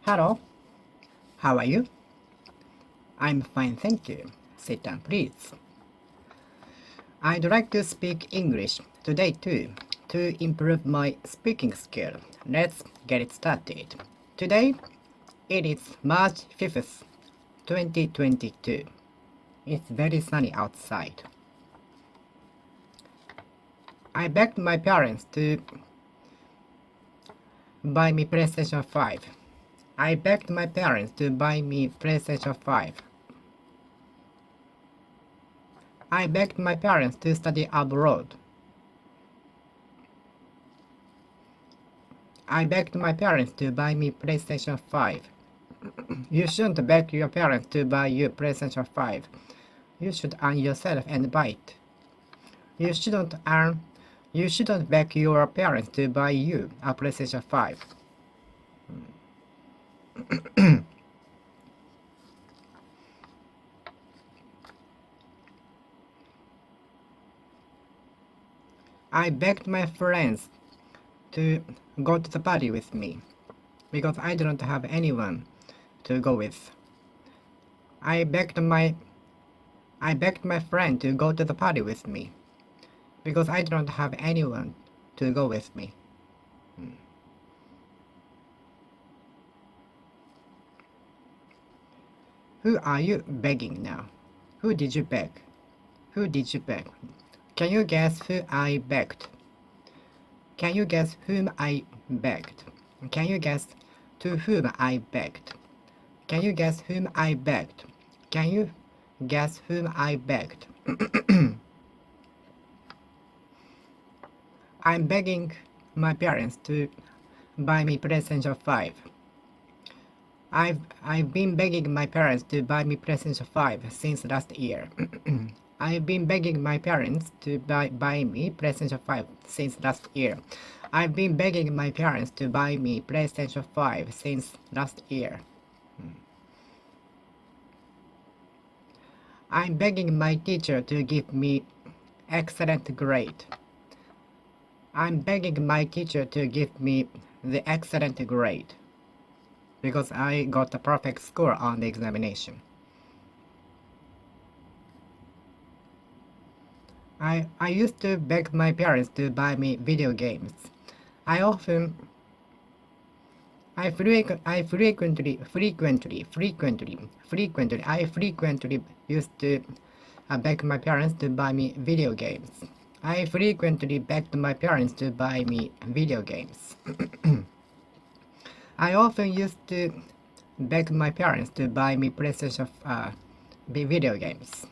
Hello, how are you? I'm fine, thank you. Sit down, please. I'd like to speak English today too, to improve my speaking skill. Let's get it started. Today, it is March 5th, 2022. It's very sunny outside. I begged my parents to buy me PlayStation 5. I begged my parents to buy me PlayStation 5. I begged my parents to study abroad. I begged my parents to buy me PlayStation 5. You shouldn't beg your parents to buy you PlayStation 5. You should earn yourself and buy it. You shouldn't beg your parents to buy you a PlayStation 5. I begged my friends to go to the party with me because I didn't have anyone to go with. I begged my friend to go to the party with me because I don't have anyone to go with me. Who are you begging now? Who did you beg? Who did you beg? Can you guess who I begged? Can you guess whom I begged? Can you guess to whom I begged? Can you guess whom I begged? Can you guess whom I begged? I'm begging my parents to buy me PlayStation 5. I've been begging my parents to buy me PlayStation 5 since last year. I've been begging my parents to buy me PlayStation 5 since last year. I've been begging my parents to buy me PlayStation 5 since last year. I'm begging my teacher to give me excellent grade. I'm begging my teacher to give me the excellent grade because I got a perfect score on the examination. I used to beg my parents to buy me video games. I frequently used to beg my parents to buy me video games. I frequently begged my parents to buy me video games. I often used to beg my parents to buy me PlayStation video games.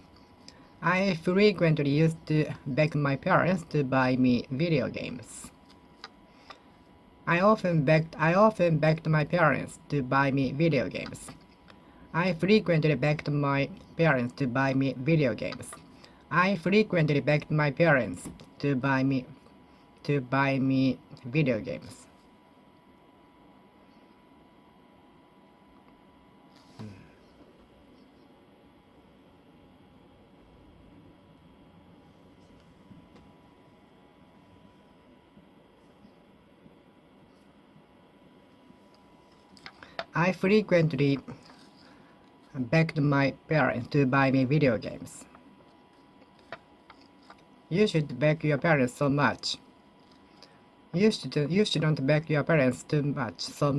I frequently used to beg my parents to buy me video games. I often begged my parents to buy me video games. I frequently begged my parents to buy me video games. I frequently begged my parents to buy me video games. I frequently begged my parents to buy me video games. You should beg your parents so much. You shouldn't beg your parents too much, so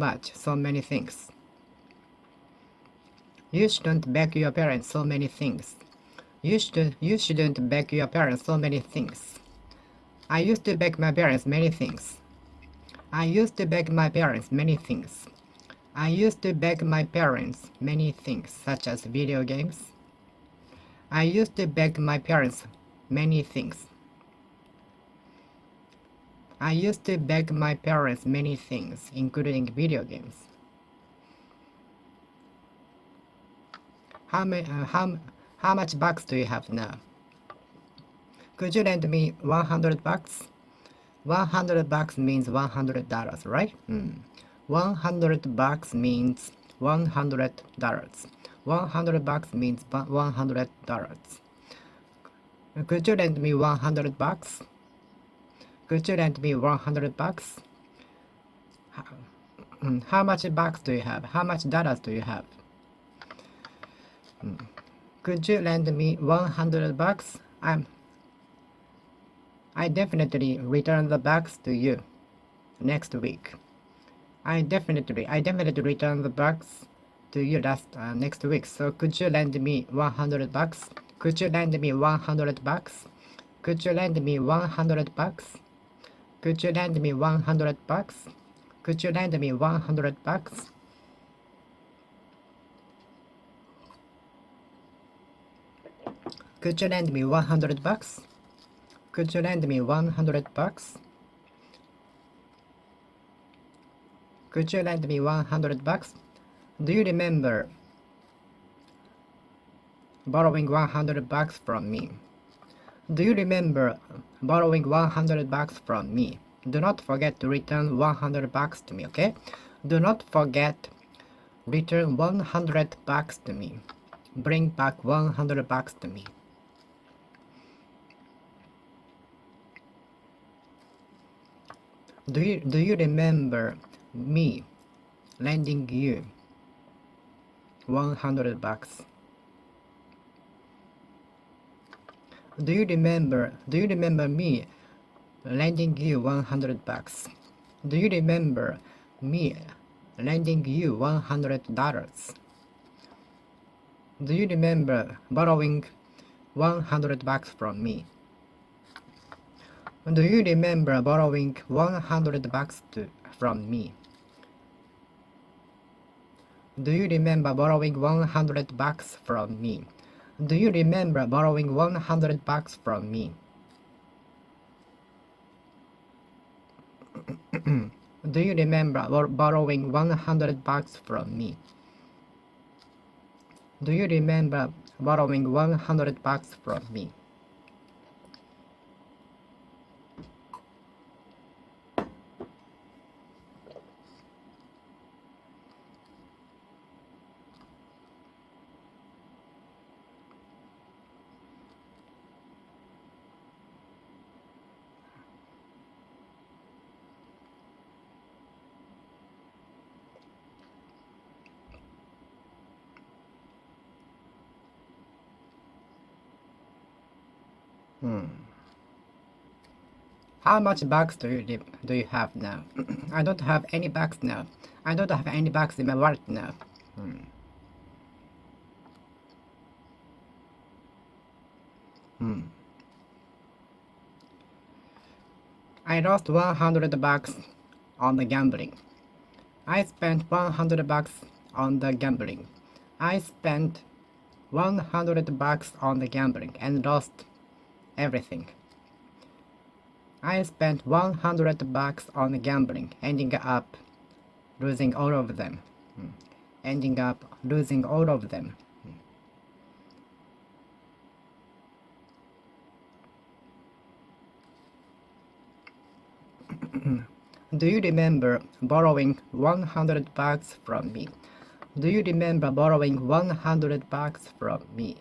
many things. You shouldn't beg your parents so many things. You shouldn't beg your parents so many things. I used to beg my parents many things. I used to beg my parents many things. I used to beg my parents many things, such as video games. I used to beg my parents many things. I used to beg my parents many things, including video games. How much bucks do you have now? Could you lend me 100 bucks? 100 bucks means $100, right? 100 bucks means $100. 100 bucks means $100. Could you lend me 100 bucks? Could you lend me 100 bucks? How much bucks do you have? How much dollars do you have? Could you lend me 100 bucks? I definitely return the bucks to you next week. I definitely return the bucks to you next week. So could you lend me 100 bucks? Could you lend me 100 bucks? Could you lend me 100 bucks? Could you lend me 100 bucks? Could you lend me 100 bucks? Could you lend me 100 bucks? Could you lend me 100 bucks? Could you lend me 100 bucks? Do you remember borrowing 100 bucks from me? Do you remember borrowing 100 bucks from me? Do not forget to return 100 bucks to me, okay? Do not forget return 100 bucks to me. Bring back 100 bucks to me. Do you remember me lending you 100 bucks? Do you remember me lending you 100 bucks? Do you remember me lending you $100? Do you remember borrowing 100 bucks from me? Do you remember borrowing 100 bucks from me? Do you remember borrowing 100 bucks from me? Do you remember borrowing 100 bucks from me? Do you remember borrowing 100 bucks from me? Do you remember borrowing 100 bucks from me? How much bucks do you have now? I don't have any bucks now. I don't have any bucks in my wallet now. I lost 100 bucks on the gambling. I spent 100 bucks on the gambling. I spent 100 bucks on the gambling and lost everything. I spent 100 bucks on gambling, ending up losing all of them. Ending up losing all of them. Do you remember borrowing 100 bucks from me? Do you remember borrowing 100 bucks from me?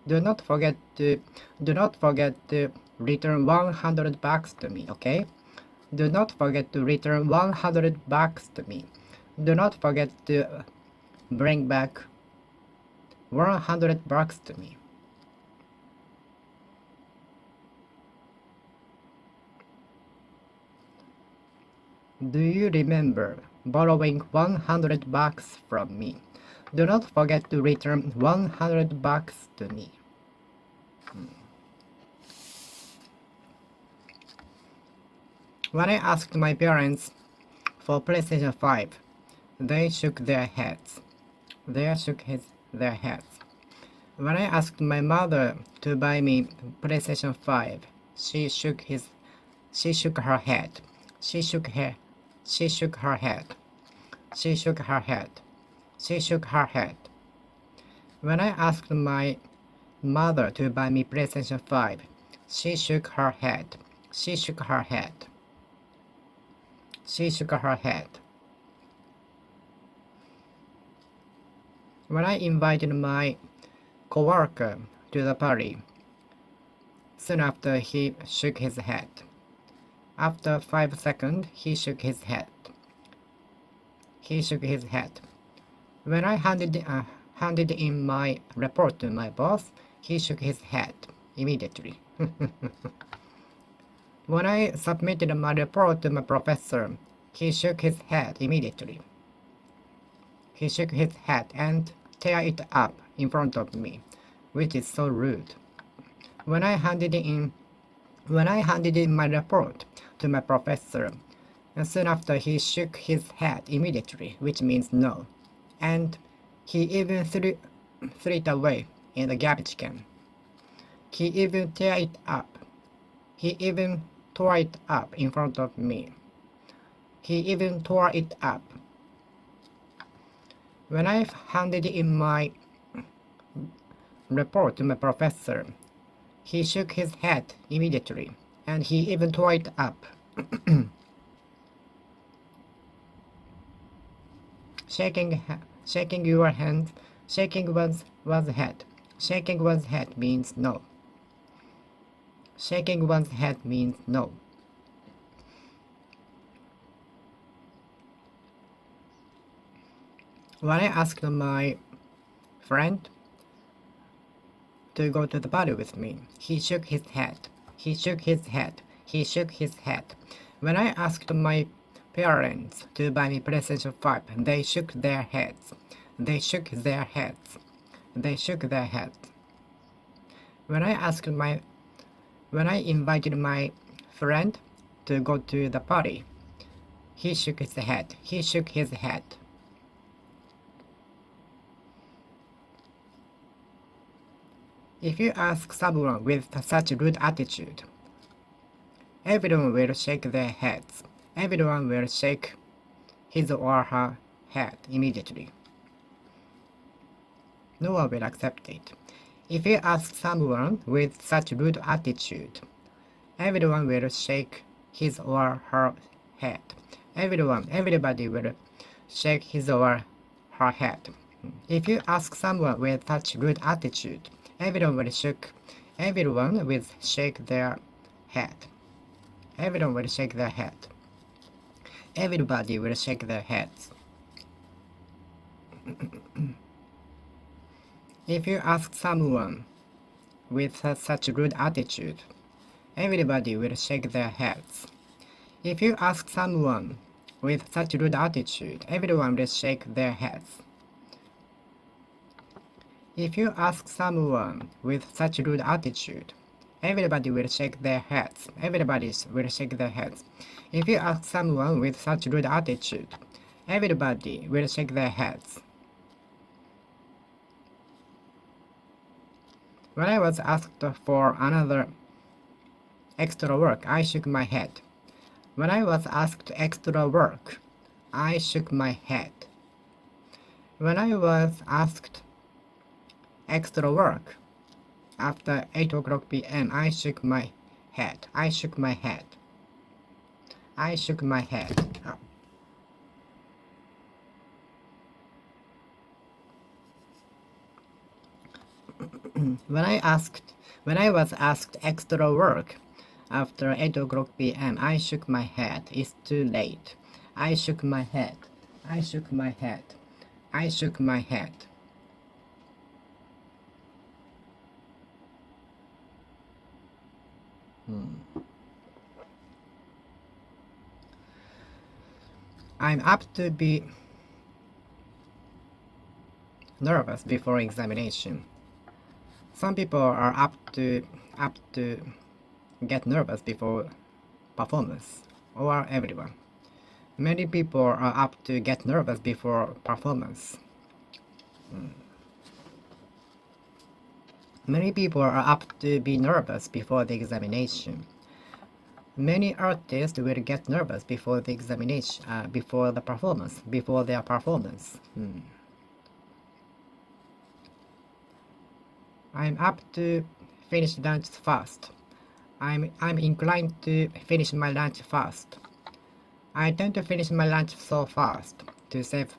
Do not forget to return 100 bucks to me, okay? Do not forget to return 100 bucks to me. Do not forget to bring back 100 bucks to me. Do you remember borrowing 100 bucks from me? Do not forget to return 100 bucks to me. When I asked my parents for PlayStation 5, they shook their heads. Their heads. When I asked my mother to buy me PlayStation 5, she shook her head. She shook her head. She shook her head. She shook her head. When I asked my mother to buy me PlayStation 5, she shook her head. She shook her head. She shook her head. When I invited my coworker to the party, soon after he shook his head. After 5 seconds, he shook his head. He shook his head. When I handed in my report to my boss, he shook his head immediately. When I submitted my report to my professor, he shook his head immediately. He shook his head and tear it up in front of me, which is so rude. When I handed in my report to my professor, and soon after he shook his head immediately, which means no, and he even threw it away in the garbage can. He even tore it up. He even tore it up in front of me. He even tore it up. When I handed in my report to my professor, he shook his head immediately, and he even tore it up. Shaking your hand, shaking one's head. Shaking one's head means no. Shaking one's head means no. When I asked my friend to go to the party with me, he shook his head. He shook his head. He shook his head. When I asked my parents to buy me PlayStation 5, they shook their heads. They shook their heads. They shook their heads. When I invited my friend to go to the party, he shook his head. He shook his head. If you ask someone with such rude attitude, everyone will shake their heads. Everyone will shake his or her head immediately. No one will accept it. If you ask someone with such rude attitude, everyone will shake his or her head. Everybody will shake his or her head. If you ask someone with such rude attitude, everyone will shake their head. Everyone will shake their head. Everybody will shake their heads. If you ask someone with such rude attitude, everybody will shake their heads. If you ask someone with such rude attitude, everyone will shake their heads. If you ask someone with such rude attitude, everybody will shake their heads. Everybody will shake their heads. If you ask someone with such rude attitude, everybody will shake their heads. When I was asked for another extra work, I shook my head. When I was asked extra work, I shook my head. When I was asked extra work after 8 o'clock p.m., I shook my head. I shook my head. I shook my head. When I was asked extra work after 8 o'clock p.m., I shook my head. It's too late. I shook my head. I shook my head. I shook my head. I'm apt to be nervous before examination. Some people are apt to get nervous before performance, or everyone. Many people are apt to get nervous before performance. Many people are apt to be nervous before the examination. Many artists will get nervous before the examination, before their performance. I'm apt to finish lunch fast. I'm inclined to finish my lunch fast. I tend to finish my lunch so fast to save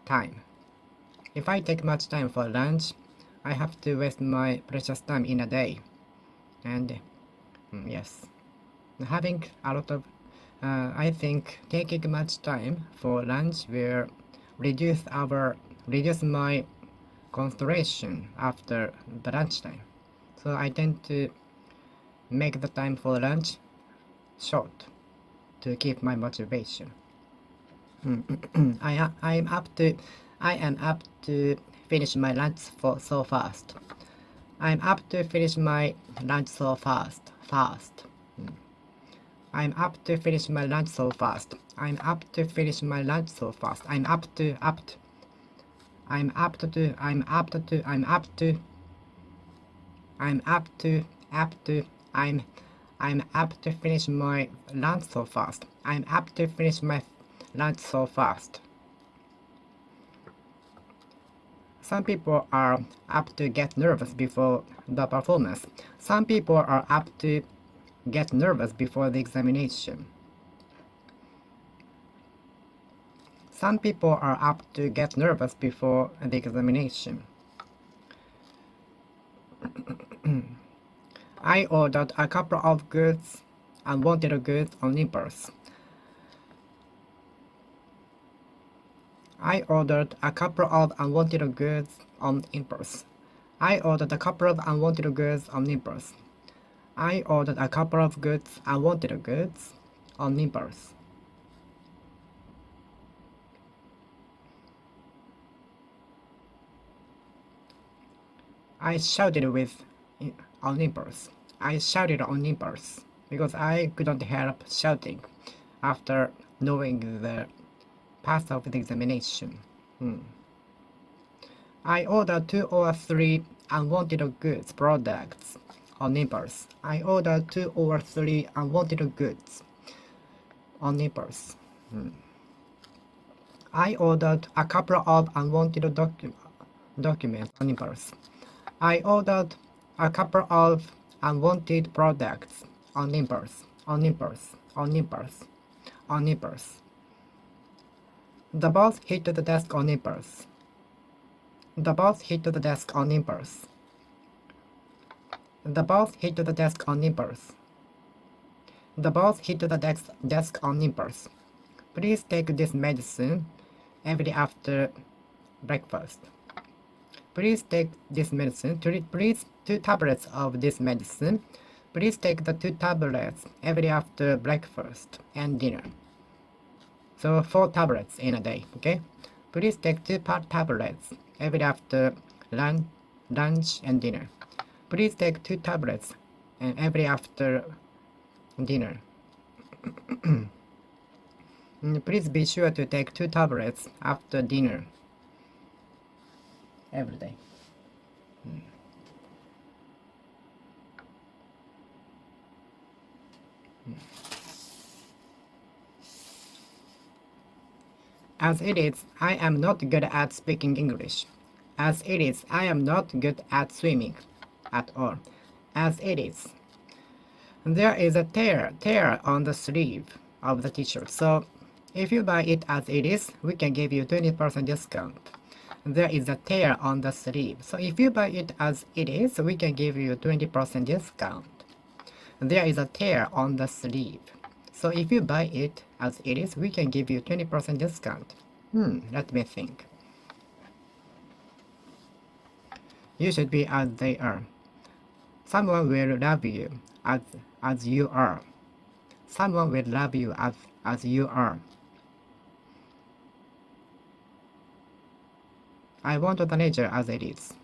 time. If I take much time for lunch, I have to waste my precious time in a day. And yes, having a lot of I think taking much time for lunch will reduce my concentration after the lunchtime. So I tend to make the time for lunch short to keep my motivation. I am up to finish my lunch so fast. I'm up to finish my lunch so fast. I'm up to finish my lunch so fast. I'm up to finish my lunch so fast. I'm up to. I'm up to. I'm up to. I'm up to. I'm up to. I'm up to finish my lunch so fast. I'm up to finish my lunch so fast. Some people are apt to get nervous before the performance. Some people are apt to get nervous before the examination. Some people are apt to get nervous before the examination. I ordered a couple of goods, unwanted goods on impulse. I ordered a couple of unwanted goods on impulse. I ordered a couple of unwanted goods on impulse. I ordered a couple of goods, unwanted goods, on impulse. I shouted on impulse. I shouted on impulse because I couldn't help shouting after knowing the path of the examination. I ordered 2 or 3 unwanted goods products on impulse. I ordered 2 or 3 unwanted goods on impulse. I ordered a couple of unwanted documents on impulse. I ordered a couple of unwanted products on impulse. The boss hit the desk on impulse. The boss hit the desk on impulse. The boss hit the desk on impulse. The boss hit the desk on impulse. Please take this medicine every after breakfast. Please take this medicine. Please 2 tablets of this medicine. Please take the 2 tablets every after breakfast and dinner. So 4 tablets in a day, okay? Please take 2 tablets every after lunch and dinner. Please take 2 tablets every after dinner. Please be sure to take 2 tablets after dinner every day. As it is, I am not good at speaking English. As it is, I am not good at swimming at all. As it is. There is a tear on the sleeve of the t-shirt, so if you buy it as it is, we can give you 20% discount. There is a tear on the sleeve, so if you buy it as it is, we can give you 20% discount. There is a tear on the sleeve, so if you buy it as it is, we can give you 20% discount. Let me think. You should be as they are. Someone will love you as you are. Someone will love you as you are. I want the nature as it is.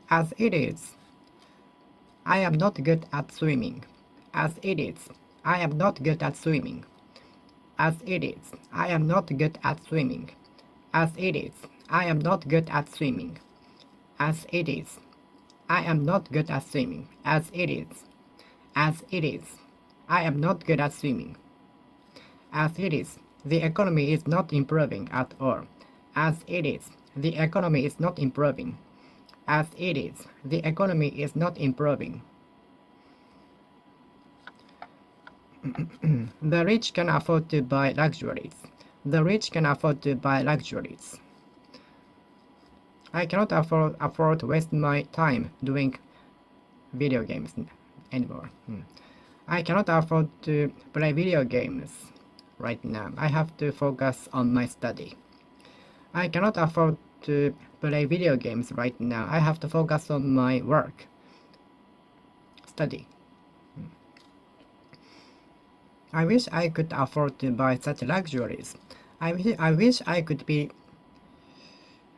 As it is. I am not good at swimming. As it is. I am not good at swimming. As it is. I am not good at swimming. As it is. I am not good at swimming. As it is. I am not good at swimming. As it is. As it is. I am not good at swimming. As it is. The economy is not improving at all. As it is. The economy is not improving. As it is. The economy is not improving. The rich can afford to buy luxuries. The rich can afford to buy luxuries. I cannot afford to waste my time doing video games anymore. I cannot afford to play video games right now. I have to focus on my study. I cannot afford to play video games right now. I have to focus on my work. Study. I wish I could afford to buy such luxuries. I wish I could be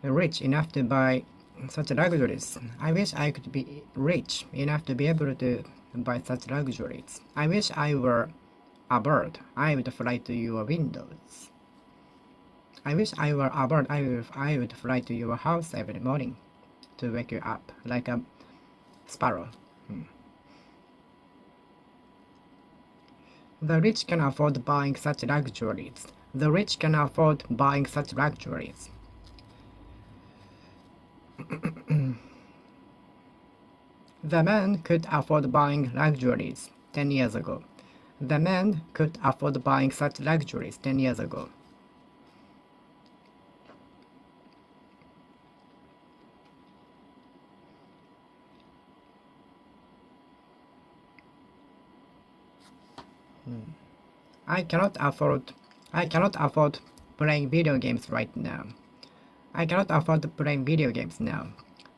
rich enough to buy such luxuries. I wish I could be rich enough to be able to buy such luxuries. I wish I were a bird. I would fly to your windows. I wish I were a bird. I would fly to your house every morning to wake you up like a sparrow. The rich can afford buying such luxuries. The rich can afford buying such luxuries. The man could afford buying luxuries 10 years ago. The man could afford buying such luxuries 10 years ago. I cannot afford playing video games right now. I cannot afford playing video games now.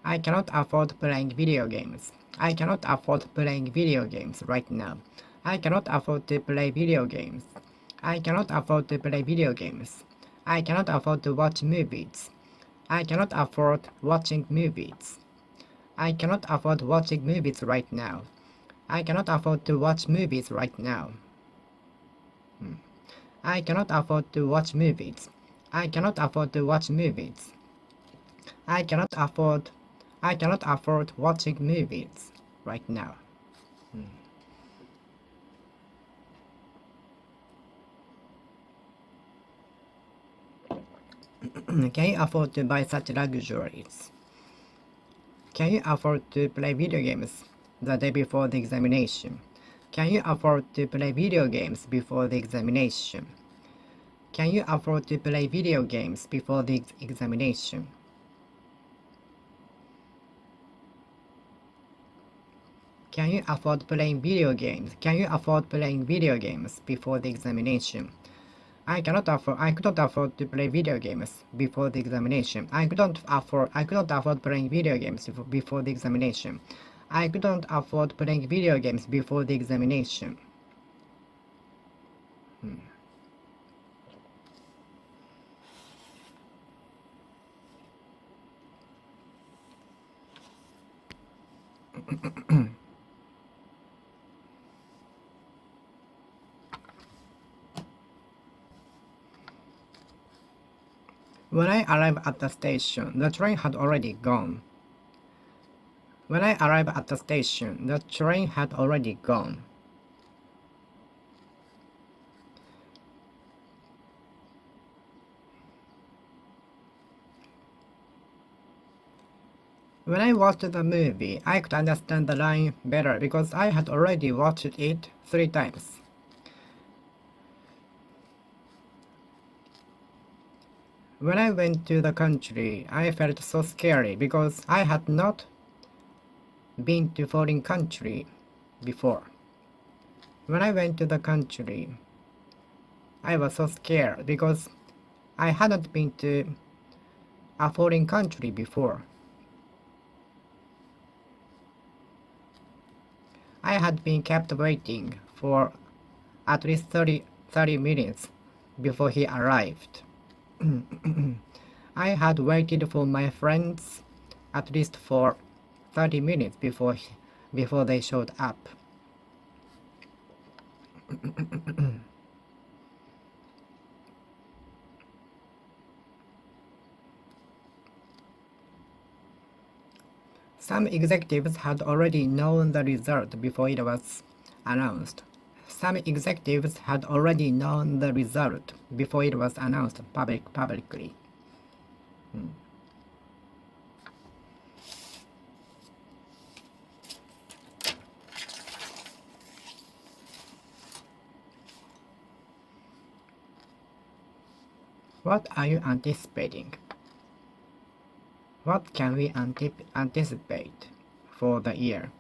I cannot afford playing video games. I cannot afford playing video games right now. I cannot afford to play video games. I cannot afford to play video games. I cannot afford to watch movies. I cannot afford watching movies. I cannot afford watching movies right now. I cannot afford to watch movies right now. I cannot afford to watch movies. I cannot afford to watch movies. I cannot afford watching movies right now. Can you afford to buy such luxuries? Can you afford to play video games the day before the examination? Can you afford to play video games before the examination? Can you afford to play video games before the examination? Can you afford playing video games? Can you afford playing video games before the examination? I couldn't afford to play video games before the examination. I couldn't afford playing video games before the examination. I couldn't afford playing video games before the examination. When I arrived at the station, the train had already gone. When I arrived at the station, the train had already gone. When I watched the movie, I could understand the line better because I had already watched it 3 times. When I went to the country, I felt so scary because I had not been to foreign country before. When I went to the country, I was so scared because I hadn't been to a foreign country before. I had been kept waiting for at least 30 minutes before he arrived. I had waited for my friends at least for 30 minutes before they showed up. Some executives had already known the result before it was announced. Some executives had already known the result before it was announced publicly. What are you anticipating? What can we anticipate for the year?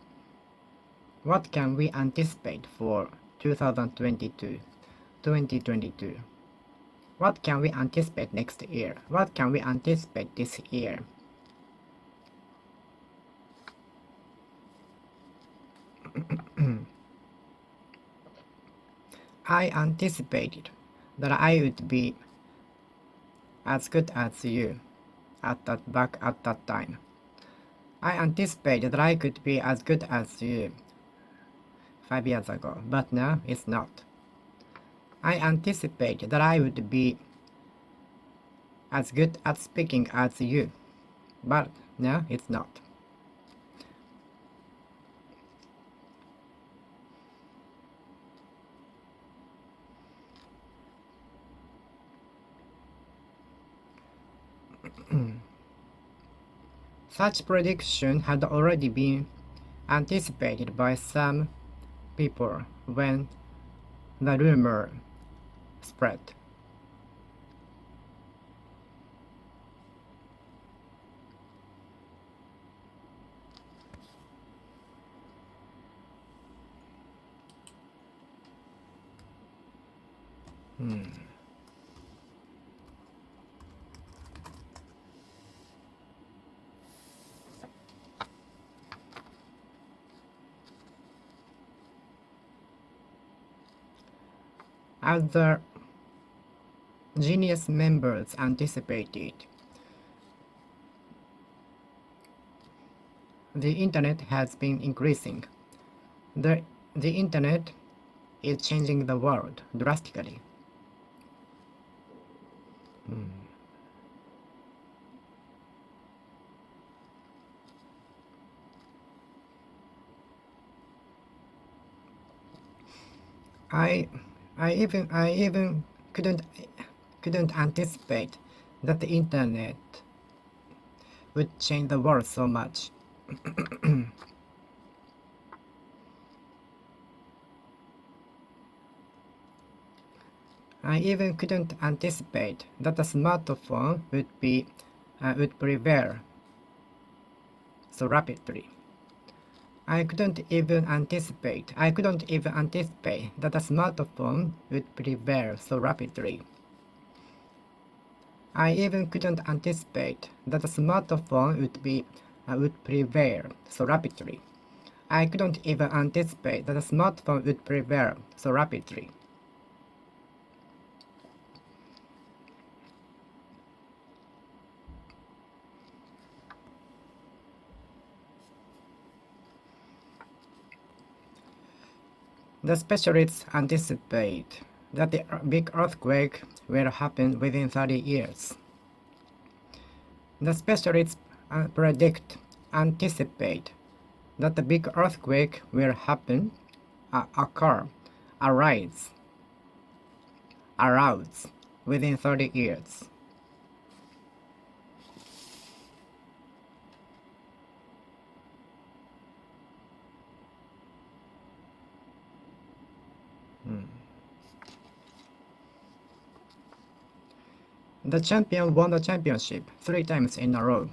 What can we anticipate for 2022? 2022. What can we anticipate next year? What can we anticipate this year? I anticipated that I would be as good as you back at that time. I anticipated that I could be as good as you 5 years ago, but now it's not. I anticipated that I would be as good at speaking as you, but now it's not. Such prediction had already been anticipated by some people when the rumor spread. As the genius members anticipated, the internet has been increasing. The internet is changing the world drastically. I even couldn't anticipate that the internet would change the world so much. I even couldn't anticipate that the smartphone would prevail so rapidly. I couldn't even anticipate that the smartphone would prevail so rapidly. I even couldn't anticipate that the smartphone would prevail so rapidly. I couldn't even anticipate that the smartphone would prevail so rapidly. The specialists anticipate that the big earthquake will happen within 30 years. The specialists anticipate that the big earthquake will happen, arouse within 30 years. The champion won the championship 3 times in a row.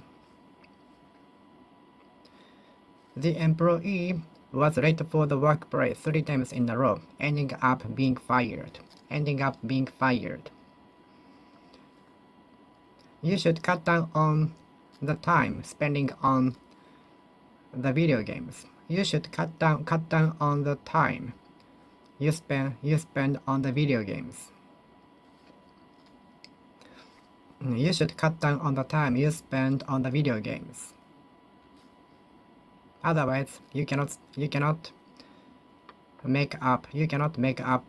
The employee was late for the workplace 3 times in a row, ending up being fired. You should cut down on the time spending on the video games. You should cut down on the time you spend on the video games. You should cut down on the time you spend on the video games. Otherwise, you cannot make up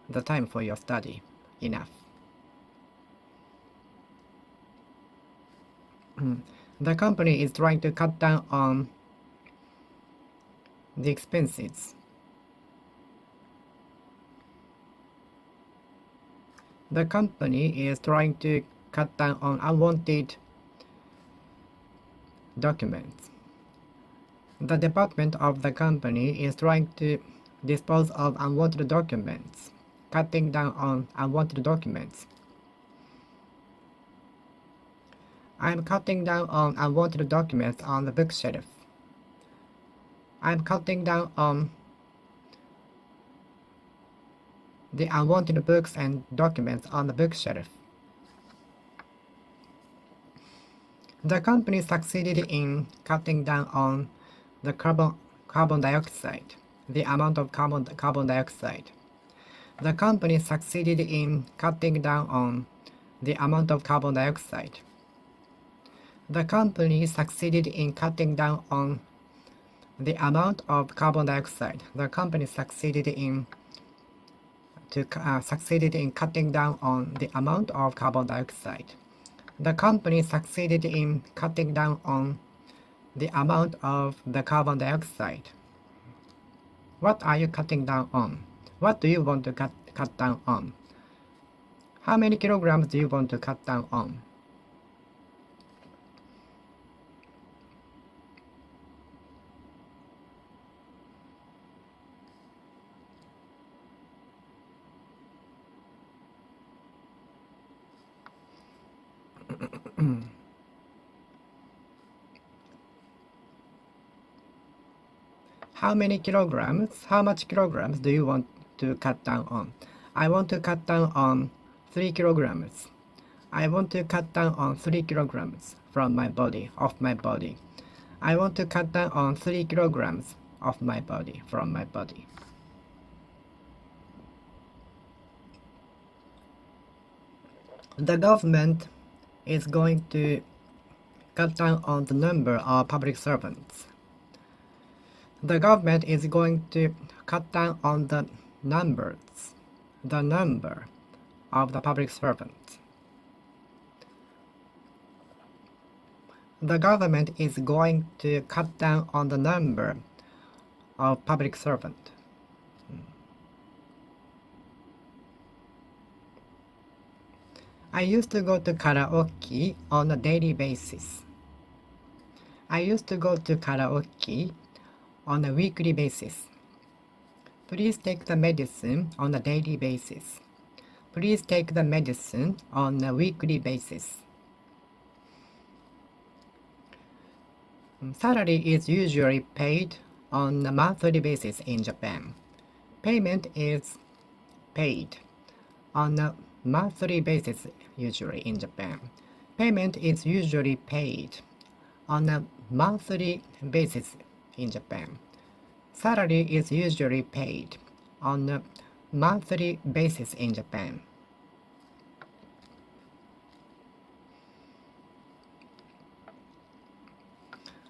the time for your study enough. The company is trying to cut down on the expenses. The company is trying to cut down on unwanted documents. The department of the company is trying to dispose of unwanted documents, cutting down on unwanted documents. I'm cutting down on unwanted documents on the bookshelf. I'm cutting down on the unwanted books and documents on the bookshelf. The company succeeded in cutting down on the carbon dioxide, the amount of carbon dioxide. The company succeeded in cutting down on the amount of carbon dioxide. The company succeeded in cutting down on the amount of carbon dioxide. The company succeeded in cutting down on the amount of carbon dioxide. The company succeeded in cutting down on the amount of the carbon dioxide. What are you cutting down on? What do you want to cut down on? How many kilograms do you want to cut down on? How many kilograms? How much kilograms do you want to cut down on? I want to cut down on 3 kilograms. I want to cut down on 3 kilograms from my body, off my body. I want to cut down on 3 kilograms of my body, from my body. The government is going to cut down on the number of public servants. The government is going to cut down on the number of the public servants. The government is going to cut down on the number of public servants. I used to go to karaoke on a daily basis. I used to go to karaoke on a weekly basis. Please take the medicine on a daily basis. Please take the medicine on a weekly basis. Salary is usually paid on a monthly basis in Japan. Payment is paid on a monthly basis usually in Japan. Payment is usually paid on a monthly basis in Japan. Salary is usually paid on a monthly basis in Japan.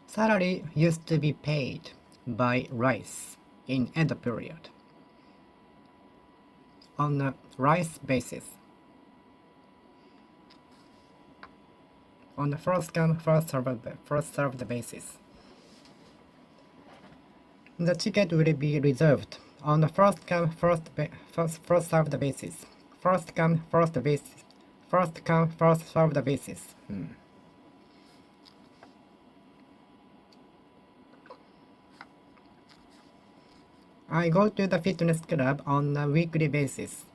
Salary used to be paid by rice in Edo period on a rice basis. On the first come, first served basis. The ticket will be reserved on the first come, first served basis. First come, first basis. First come, first served basis. I go to the fitness club on a weekly basis.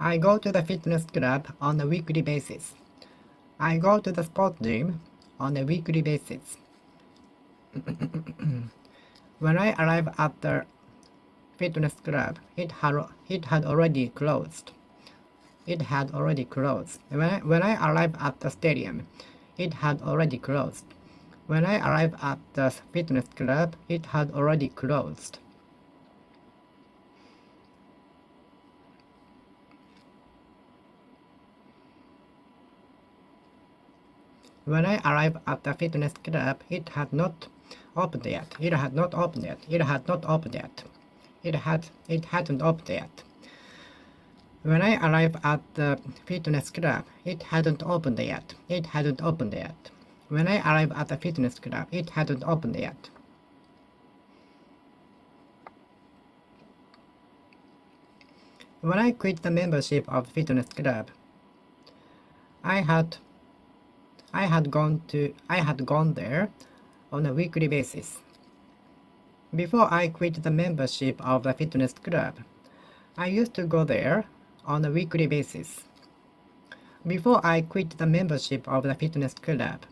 I go to the fitness club on a weekly basis. I go to the sport gym on a weekly basis. When I arrive at the fitness club, it had already closed. It had already closed. When I arrive at the stadium, it had already closed. When I arrive at the fitness club, it had already closed. When I arrived at the fitness club, it had not opened yet. It had not opened yet. It had not opened yet. It hadn't opened yet. When I arrived at the fitness club, it hadn't opened yet. It hadn't opened yet. When I arrived at the fitness club, it hadn't opened yet. When I quit the membership of the fitness club, I had gone there on a weekly basis. Before I quit the membership of the fitness club, I used to go there on a weekly basis. Before I quit the membership of the fitness club,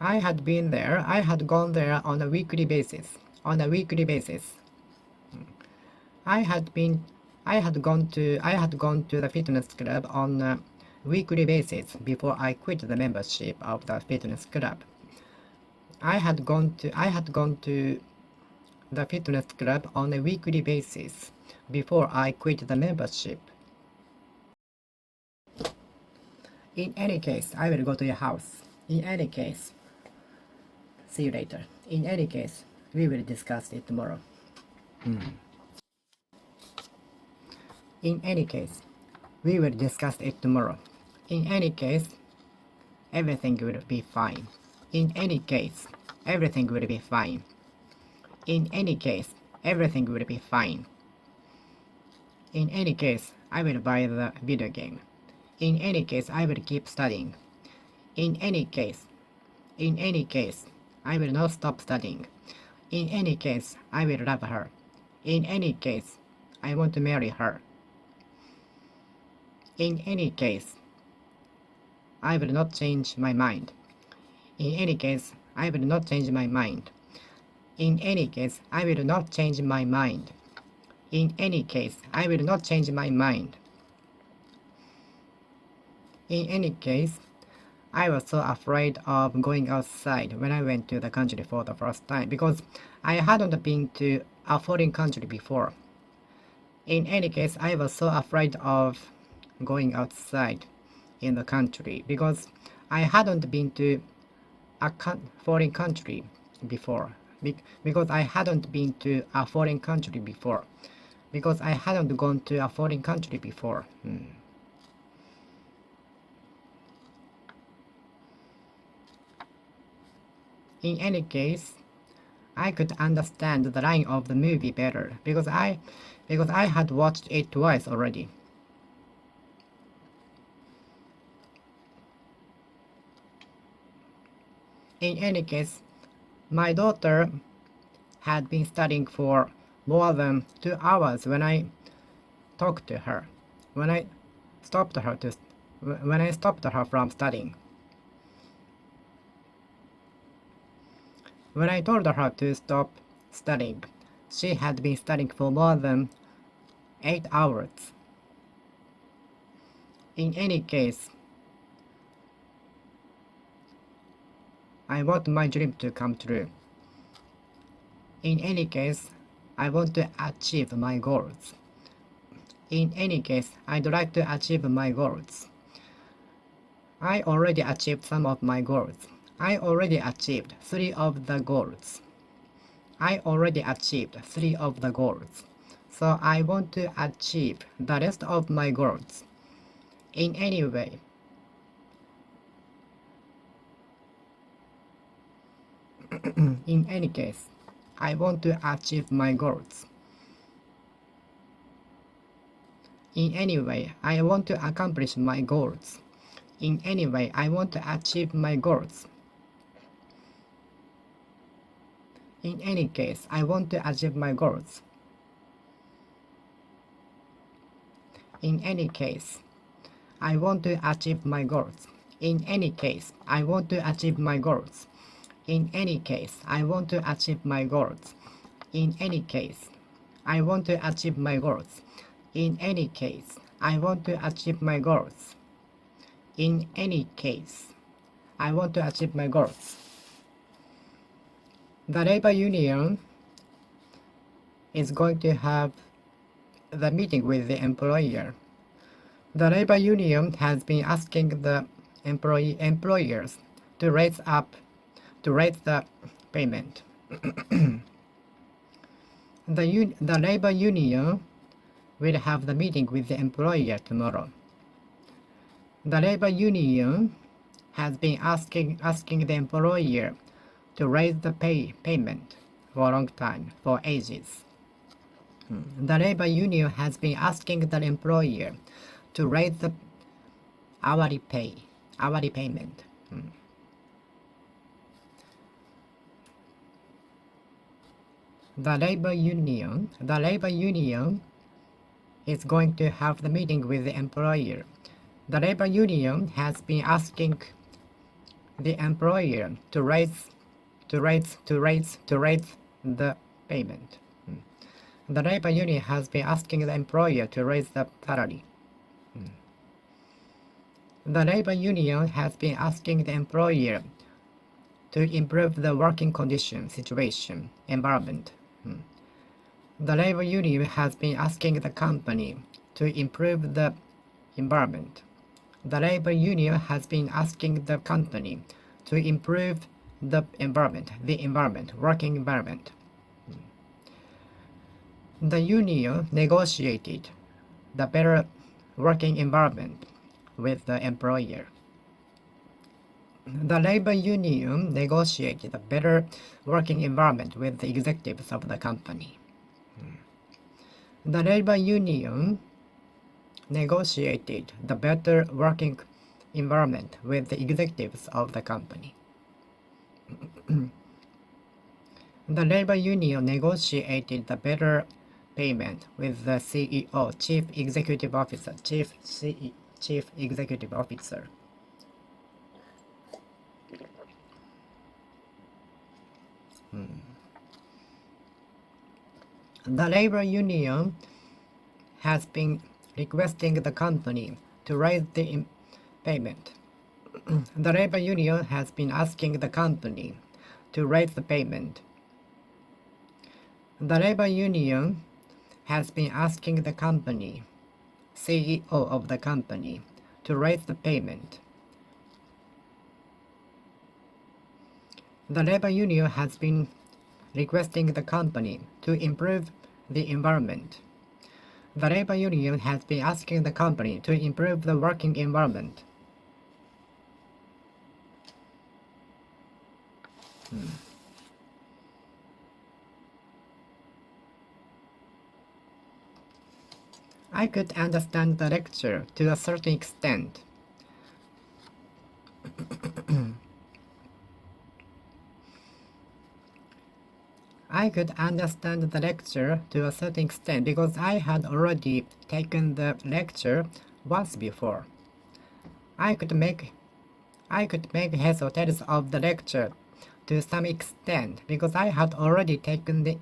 I had gone there on a weekly basis. On a weekly basis. I had gone to the fitness club on a weekly basis before I quit the membership of the fitness club. I had gone to the fitness club on a weekly basis before I quit the membership. In any case, I will go to your house. In any case, see you later. In any case, we will discuss it tomorrow. In any case, we will discuss it tomorrow. In any case, everything will be fine. In any case, everything will be fine. In any case, everything will be fine. In any case, I will buy the video game. In any case, I will keep studying. In any case, I will not stop studying. In any case, I will love her. In any case, I want to marry her. In any case, I will not change my mind. In any case, I will not change my mind. In any case, I will not change my mind. In any case, I will not change my mind. In any case, I was so afraid of going outside when I went to the country for the first time because I hadn't been to a foreign country before. In any case, I was so afraid of going outside in the country because I hadn't been to a foreign country before. Because I hadn't been to a foreign country before. Because I hadn't gone to a foreign country before. In any case, I could understand the line of the movie better because I had watched it twice already. In any case, my daughter had been studying for more than 2 hours when I talked to her. When I stopped her from studying. When I told her to stop studying, she had been studying for more than 8 hours. In any case, I want my dream to come true. In any case, I want to achieve my goals. In any case, I'd like to achieve my goals. I already achieved some of my goals. I already achieved 3 of the goals. I already achieved 3 of the goals. So I want to achieve the rest of my goals. In any way. In any case, I want to achieve my goals. In any way, I want to accomplish my goals. In any way, I want to achieve my goals. In any case, I want to achieve my goals. In any case, I want to achieve my goals. In any case, I want to achieve my goals. In any case, I want to achieve my goals. In any case, I want to achieve my goals. In any case, I want to achieve my goals. In any case, I want to achieve my goals. The labor union is going to have the meeting with the employer. The labor union has been asking the employers to raise the payment. The labor union will have the meeting with the employer tomorrow. The labor union has been asking the employer to raise the payment for a long time, for ages. The labor union has been asking the employer to raise the hourly payment. the labor union is going to have the meeting with the employer. The labor union has been asking the employer to raise the payment. The labor union has been asking the employer to raise the salary. The labor union has been asking the employer to improve the working condition, situation, environment. The labor union has been asking the company to improve the environment. The labor union has been asking the company to improve the environment, working environment. The union negotiated the better working environment with the employer. The labor union negotiated a better working environment with the executives of the company. The labor union negotiated the better working environment with the executives of the company. The labor union negotiated the better payment with the CEO, Chief Executive Officer. The labor union has been requesting the company to raise the payment. The labor union has been asking the company to raise the payment. The labor union has been asking the company, CEO of the company, to raise the payment. The labor union has been requesting the company to improve the environment. The labor union has been asking the company to improve the working environment. I could understand the lecture to a certain extent. I could understand the lecture to a certain extent because I had already taken the lecture once before. I could make heads or tails of the lecture to some extent because I had already taken the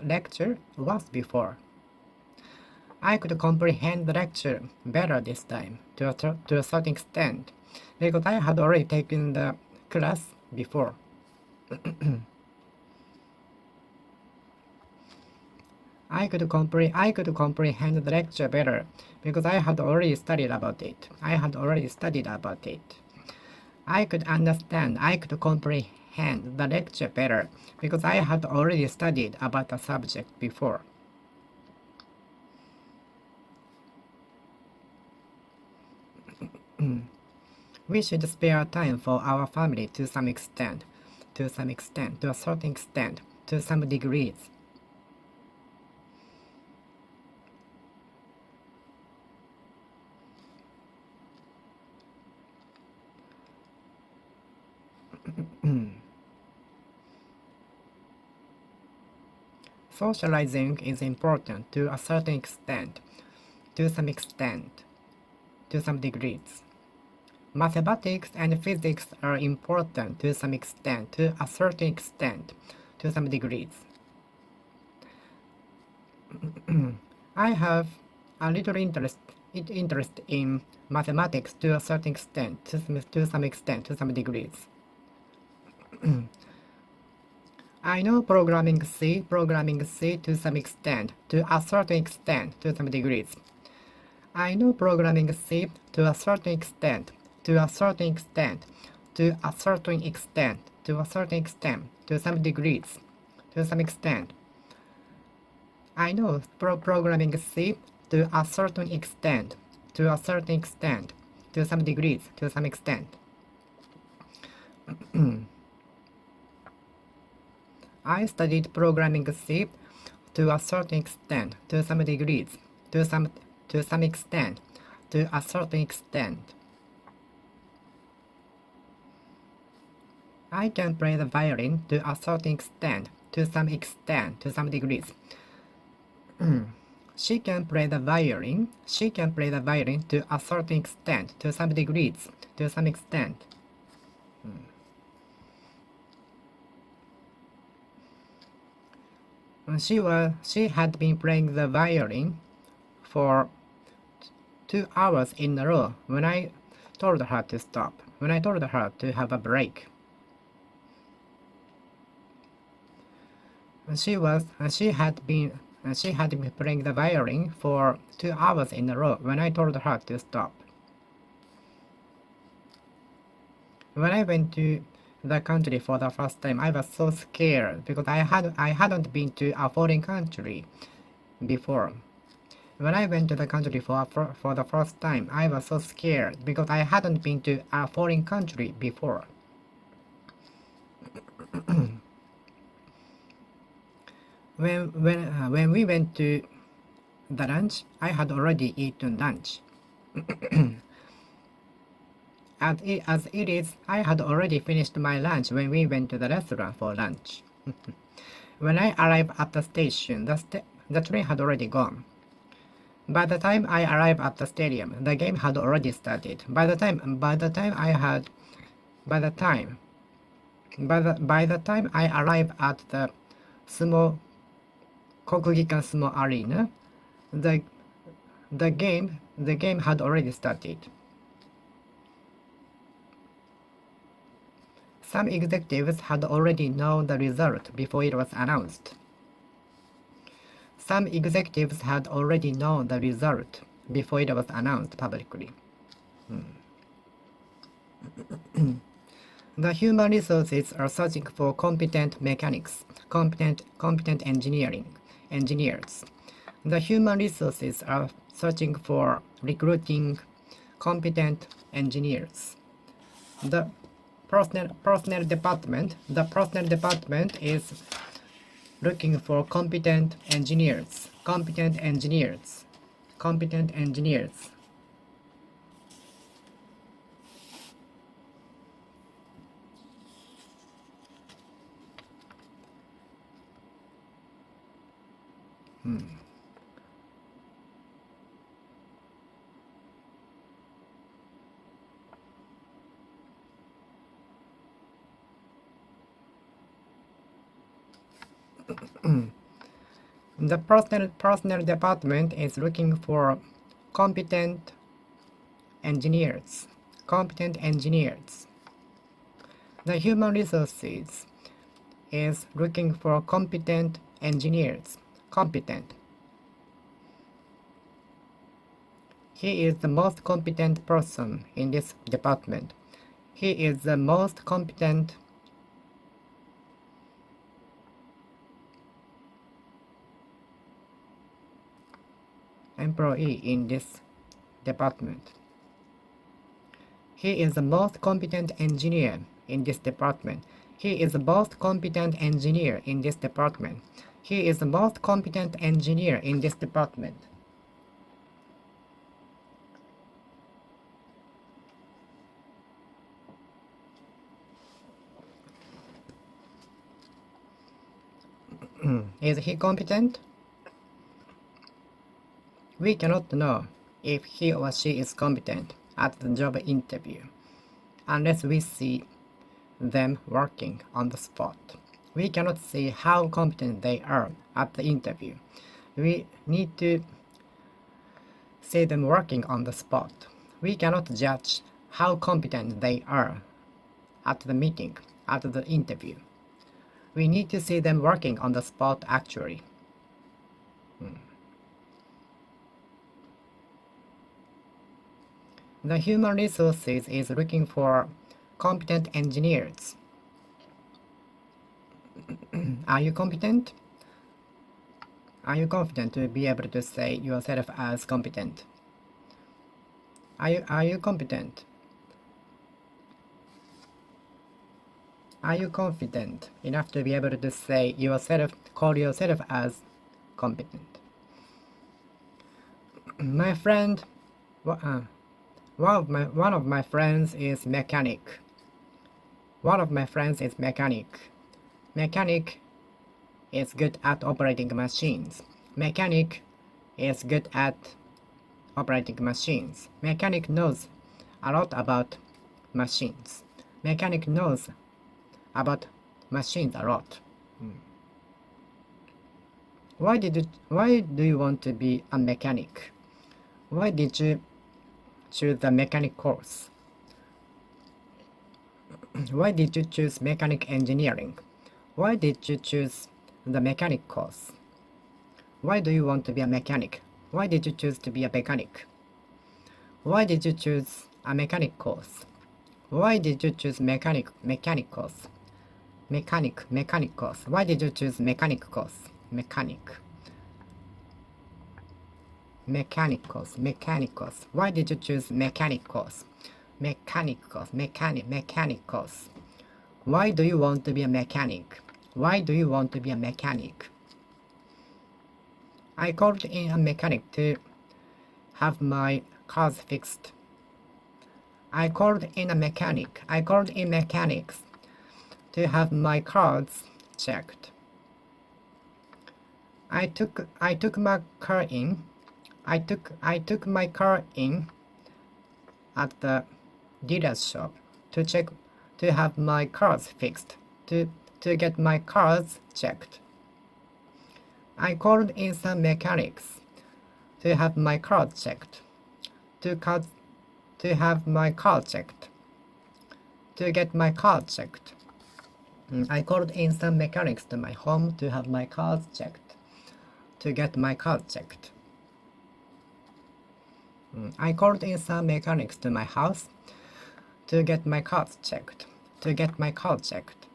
lecture once before. I could comprehend the lecture better this time to a certain extent because I had already taken the class before. I could comprehend the lecture better because I had already studied about it. I could comprehend the lecture better because I had already studied about the subject before. We should spare time for our family to some extent, to a certain extent, to some degrees. Socializing is important to a certain extent, to some degrees. Mathematics and physics are important to some extent, to a certain extent, to some degrees. I have a little interest in mathematics to a certain extent, to some degrees. I know programming C to some extent, to a certain extent, to some degrees. I know programming C to a certain extent, to a certain extent, to a certain extent, to a certain extent, to some degrees, to some extent. I know programming C to a certain extent, to a certain extent, to some degrees, to some extent. I studied programming C to a certain extent, to some degrees, to some extent, to a certain extent. I can play the violin to a certain extent, to some extent, to some degrees. She can play the violin. She can play the violin to a certain extent, to some degrees, to some extent. She had been playing the violin for 2 hours in a row when I told her to stop, when I told her to have a break. She had been playing the violin for 2 hours in a row when I told her to stop. When I went to the country for the first time, I was so scared because I hadn't been to a foreign country before. When I went to the country for the first time, I was so scared because I hadn't been to a foreign country before. When we went to the lunch, I had already eaten lunch. As it is, I had already finished my lunch when we went to the restaurant for lunch. When I arrived at the station, the train had already gone. By the time I arrived at the stadium, the game had already started. By the time I arrived at the Kokugikan Sumo Arena, the game had already started. Some executives had already known the result before it was announced. Some executives had already known the result before it was announced publicly. The human resources are searching for competent mechanics, competent engineers. The human resources are searching for recruiting competent engineers. The personnel department is looking for competent engineers. The personnel department is looking for competent engineers. The human resources is looking for competent engineers. He is the most competent person in this department. He is the most competent employee in this department. He is the most competent engineer in this department. He is the most competent engineer in this department. He is the most competent engineer in this department. Is he competent? We cannot know if he or she is competent at the job interview unless we see them working on the spot. We cannot see how competent they are at the interview. We need to see them working on the spot. We cannot judge how competent they are at the meeting, at the interview. We need to see them working on the spot actually. The human resources is looking for competent engineers. Are you competent? Are you confident to be able to say yourself as competent? Are you competent? Are you confident enough to be able to say yourself, call yourself as competent? My friend, one of my friends is mechanic. Mechanic is good at operating machines. Mechanic is good at operating machines. Mechanic knows a lot about machines. Mechanic knows about machines a lot. Why do you want to be a mechanic? Why did you choose the mechanic course? Why did you choose mechanic engineering? Why did you choose the mechanic course? Why do you want to be a mechanic? Why did you choose to be a mechanic? Why did you choose a mechanic course? Why did you choose mechanic course? Mechanic course. Why did you choose mechanic course? Mechanic course. Why did you choose mechanic course? Mechanic course. Why do you want to be a mechanic? Why do you want to be a mechanic? I called in a mechanic to have my cars fixed. I called in mechanics to have my cars checked. I took my car in at the dealer's shop to have my cars fixed, to get my cars checked. I called in some mechanics to have my car checked, to have my car checked, to get my car checked. I called in some mechanics to my home to have my cars checked, to get my car checked. I called in some mechanics to my house to get my cars checked, to get my car checked.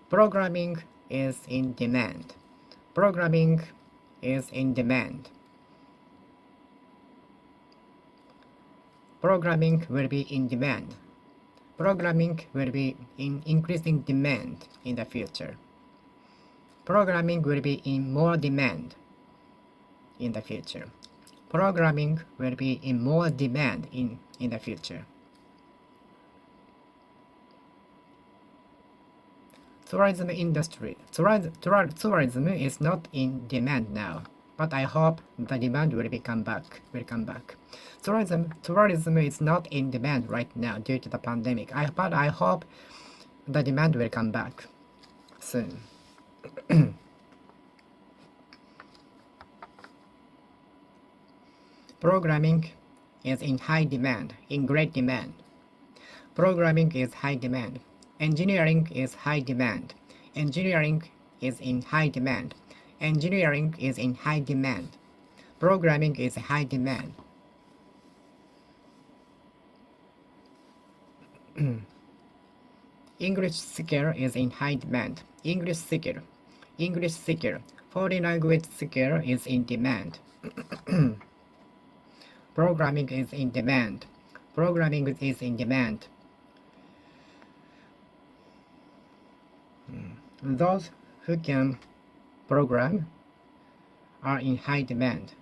Programming is in demand. Programming is in demand. Programming will be in demand. Programming will be in increasing demand in the future. Programming will be in more demand in the future. Programming will be in more demand in the future. Tourism industry. Tourism is not in demand now, but I hope the demand will come back. Tourism is not in demand right now due to the pandemic. But I hope the demand will come back soon. Programming is in high demand, in great demand. Programming is high demand. Engineering is high demand. Engineering is in high demand. Engineering is in high demand. Programming is high demand. English skill is in high demand. English skill. Foreign language skill is in demand. Programming is in demand. Programming is in demand. Those who can program are in high demand.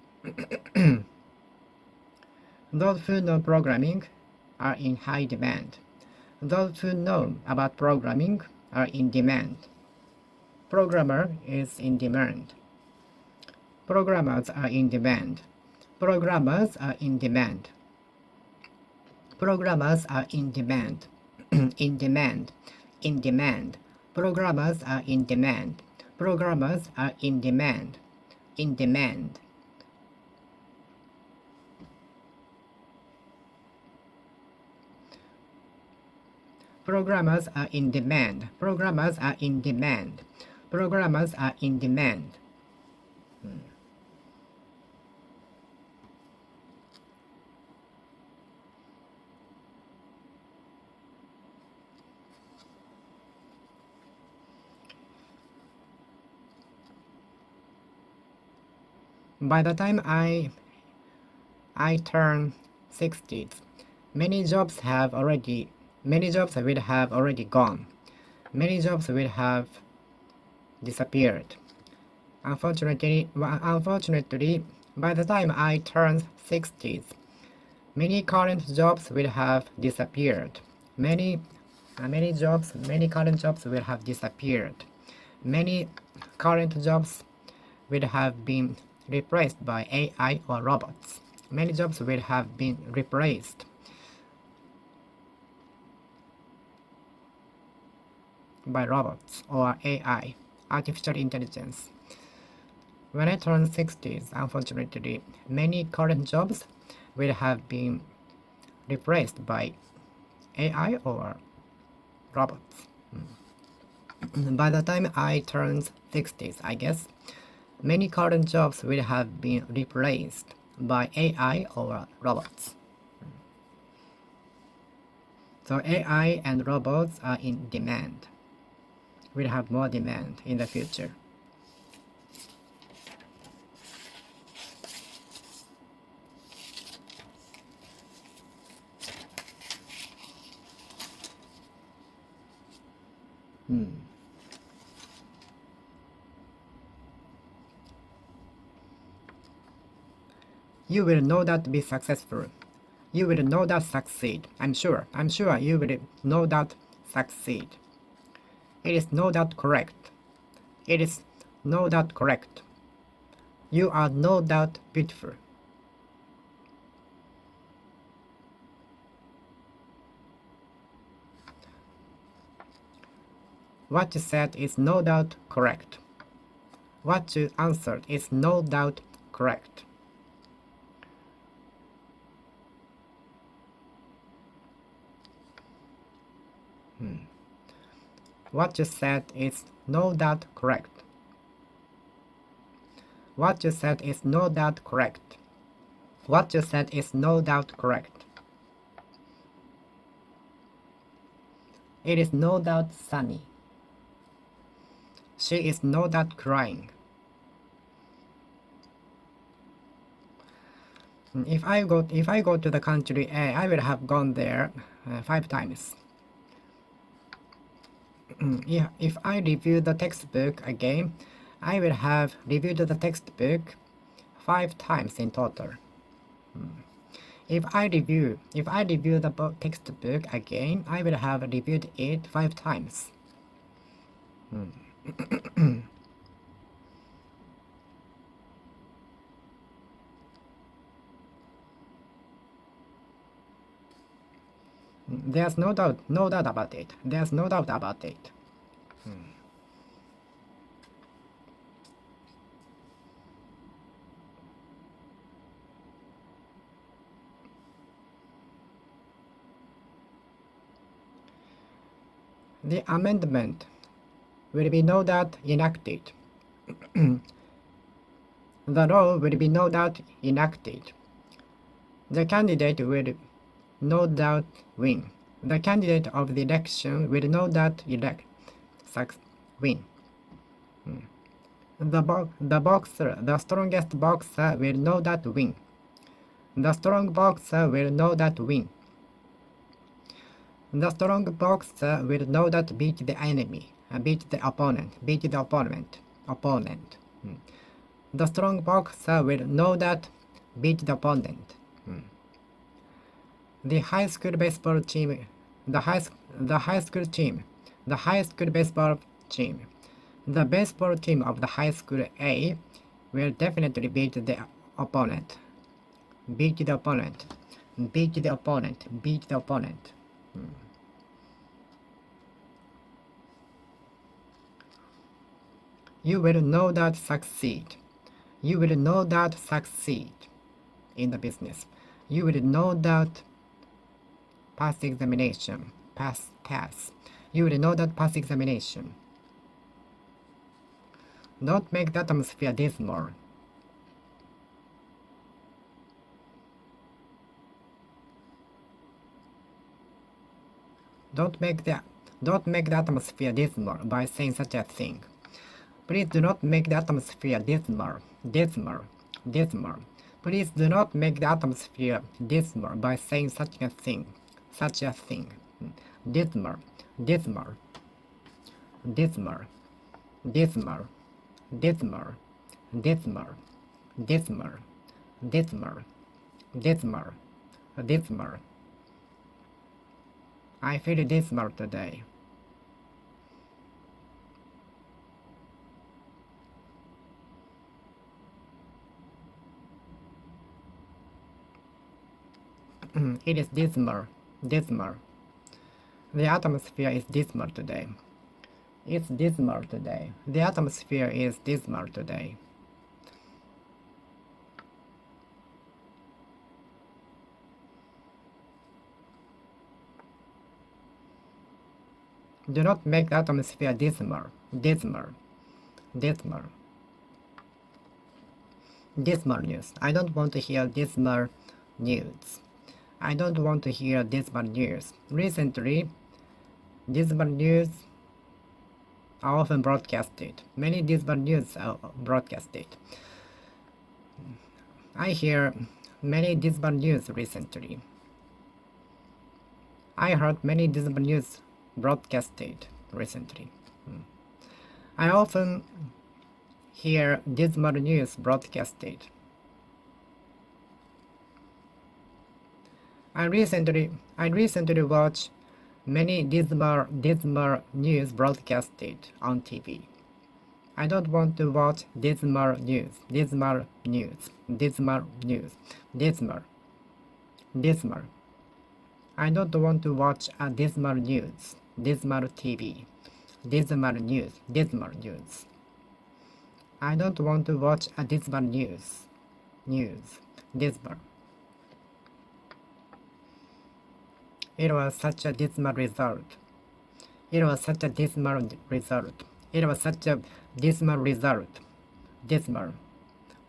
Those who know programming are in high demand. Those who know about programming are in demand. Programmer is in demand. Programmers are in demand. Programmers are in demand. Programmers are in demand. In demand. In demand. Programmers are in demand. Programmers are in demand. In demand. Programmers are in demand. Programmers are in demand. Programmers are in demand. By the time I turn 60, many jobs will have already gone. Many jobs will have disappeared. Unfortunately, by the time I turn 60, many current jobs will have disappeared. Many Many current jobs will have disappeared. Many current jobs will have been replaced by AI or robots. Many jobs will have been replaced by robots or AI, artificial intelligence. When I turn 60s, unfortunately, many current jobs will have been replaced by AI or robots. By the time I turn 60s, I guess, many current jobs will have been replaced by AI or robots. So AI and robots are in demand. We'll have more demand in the future. You will know that to be successful. You will know that succeed. I'm sure you will know that succeed. It is no doubt correct. It is no doubt correct. You are no doubt beautiful. What you said is no doubt correct. What you answered is no doubt correct. What you said is no doubt correct. What you said is no doubt correct. What you said is no doubt correct. It is no doubt sunny. She is no doubt crying. If I go to the country A, I will have gone there 5 times. If I review the textbook again, I will have reviewed the textbook 5 times in total. If I review the textbook again, I will have reviewed it 5 times. There's no doubt about it. There's no doubt about it. The amendment will be no doubt enacted. The law will be no doubt enacted. The candidate will no doubt win. The candidate of the election will no doubt win. The strongest boxer will no doubt win. The strong boxer will no doubt win. The strong boxer will no doubt beat the enemy, beat the opponent. The strong boxer will no doubt beat the opponent. The high school baseball team, the high school baseball team, the baseball team of the high school A will definitely beat the opponent. Beat the opponent. Beat the opponent. Beat the opponent. You will no doubt succeed. You will no doubt succeed in the business. You will no doubt pass examination. Pass. You will know that pass examination. Don't make the atmosphere dismal. Don't make the atmosphere dismal by saying such a thing. Please do not make the atmosphere dismal. Please do not make the atmosphere dismal by saying such a thing. Dismal. I feel dismal today. It is dismal. Dismal. The atmosphere is dismal today. It's dismal today. The atmosphere is dismal today. Do not make the atmosphere dismal. Dismal. Dismal. Dismal news. I don't want to hear dismal news. I don't want to hear dismal news. Recently, dismal news are often broadcasted. Many dismal news are broadcasted. I hear many dismal news recently. I heard many dismal news broadcasted recently. I often hear dismal news broadcasted. I recently watched many dismal news broadcasted on TV. I don't want to watch dismal news. Dismal news. Dismal news. Dismal. Dismal. I don't want to watch a dismal news. Dismal TV. Dismal news. Dismal news. I don't want to watch a dismal news. News. Dismal. It was such a dismal result. It was such a dismal result. It was such a dismal result. Dismal.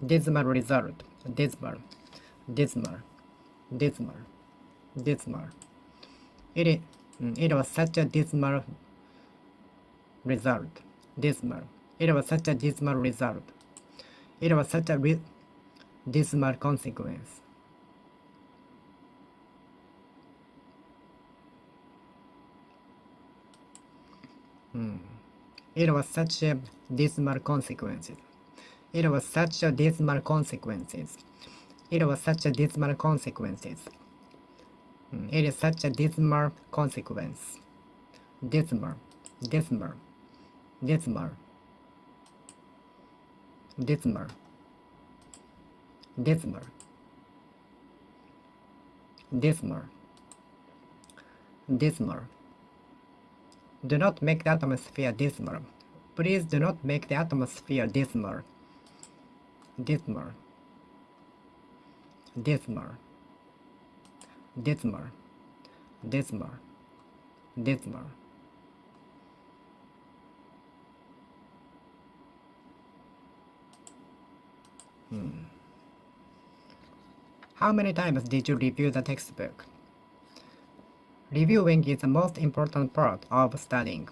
Dismal result. Dismal. Dismal. Dismal. Dismal. It was such a dismal result. Dismal. It was such a dismal result. It was such a dismal consequence. It was such a dismal consequences. It was such a dismal consequences. It was such a dismal consequences. It is such a dismal consequence. Dismal. Dismal. Dismal. Dismal. Dismal. Dismal. Dismal. Do not make the atmosphere dismal. Please do not make the atmosphere dismal. Dismal. Dismal. Dismal. Dismal. Dismal. How many times did you review the textbook? Reviewing is the most important part of studying.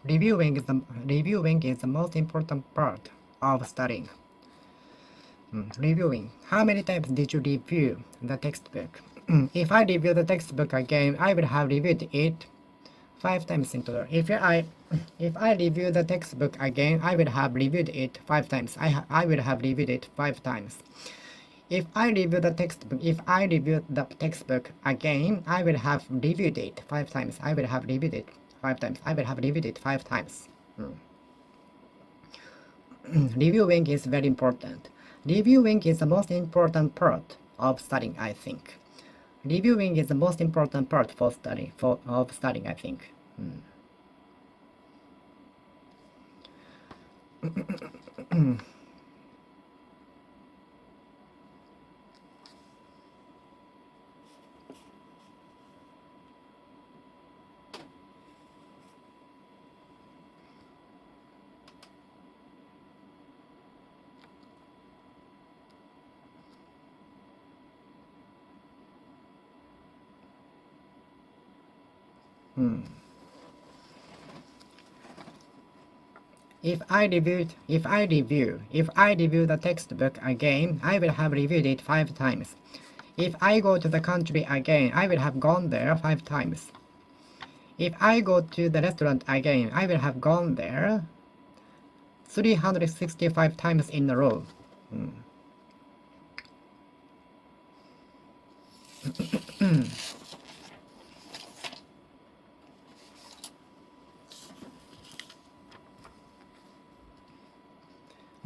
Reviewing is the most important part of studying. Reviewing. How many times did you review the textbook? If I review the textbook again, I will have reviewed it 5 times in total. If I review the textbook again, I will have reviewed it 5 times. I will have reviewed it 5 times. If I review the textbook again, I will have reviewed it 5 times. I will have reviewed it 5 times. I will have reviewed it 5 times. Reviewing is very important. Reviewing is the most important part of studying, I think. Reviewing is the most important part of studying, I think. If I review the textbook again, I will have reviewed it 5 times. If I go to the country again, I will have gone there 5 times. If I go to the restaurant again, I will have gone there 365 times in a row.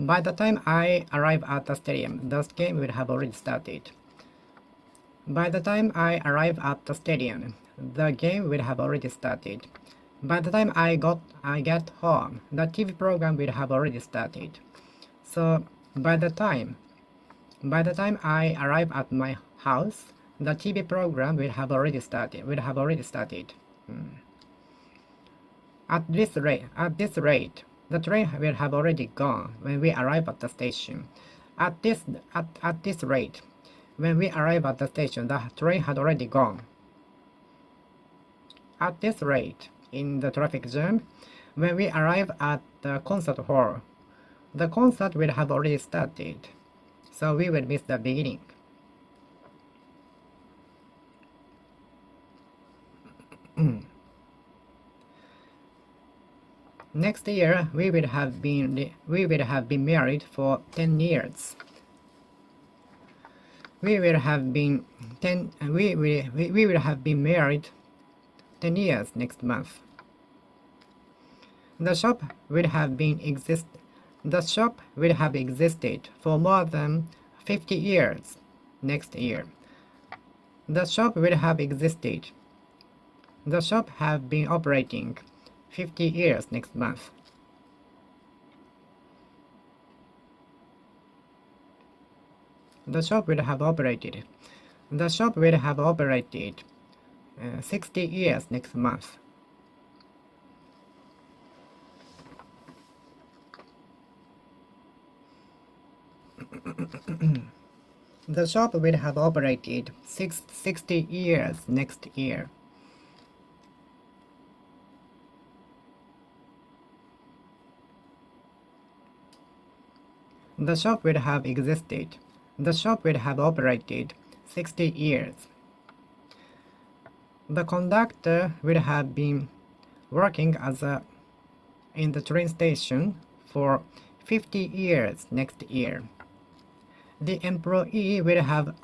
By the time I arrive at the stadium, the game will have already started. By the time I arrive at the stadium, the game will have already started. By the time I get home, the TV program will have already started. So by the time I arrive at my house, the TV program will have already started. At this rate, the train will have already gone when we arrive at the station. At this rate, when we arrive at the station, the train had already gone. At this rate, in the traffic jam, when we arrive at the concert hall, the concert will have already started, so we will miss the beginning. Next year, we will have been married for 10 years. We will have been married 10 years next month. The shop will have existed for more than 50 years next year. The shop have been operating 50 years next month. The shop will have operated 60 years next month. The shop will have operated 60 years next year. The shop will have operated 60 years. The conductor will have been working in the train station for 50 years next year. The employee will have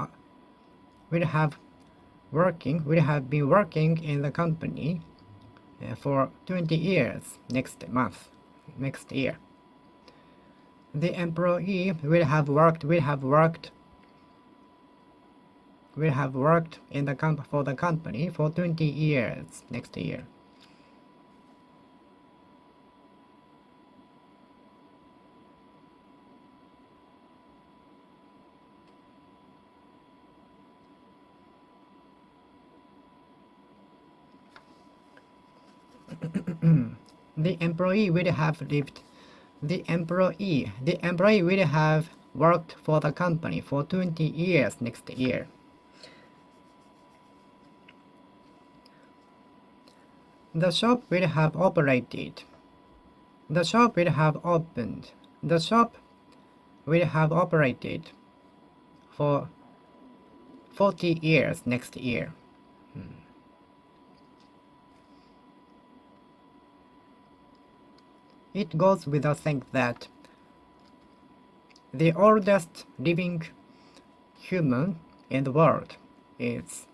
been working in the company for 20 years next year. The employee will have worked in for the company for 20 years next year. The employee will have worked for the company for 20 years next year. The shop will have operated. The shop will have opened. The shop will have operated for 40 years next year. It goes without saying that the oldest living human in the world is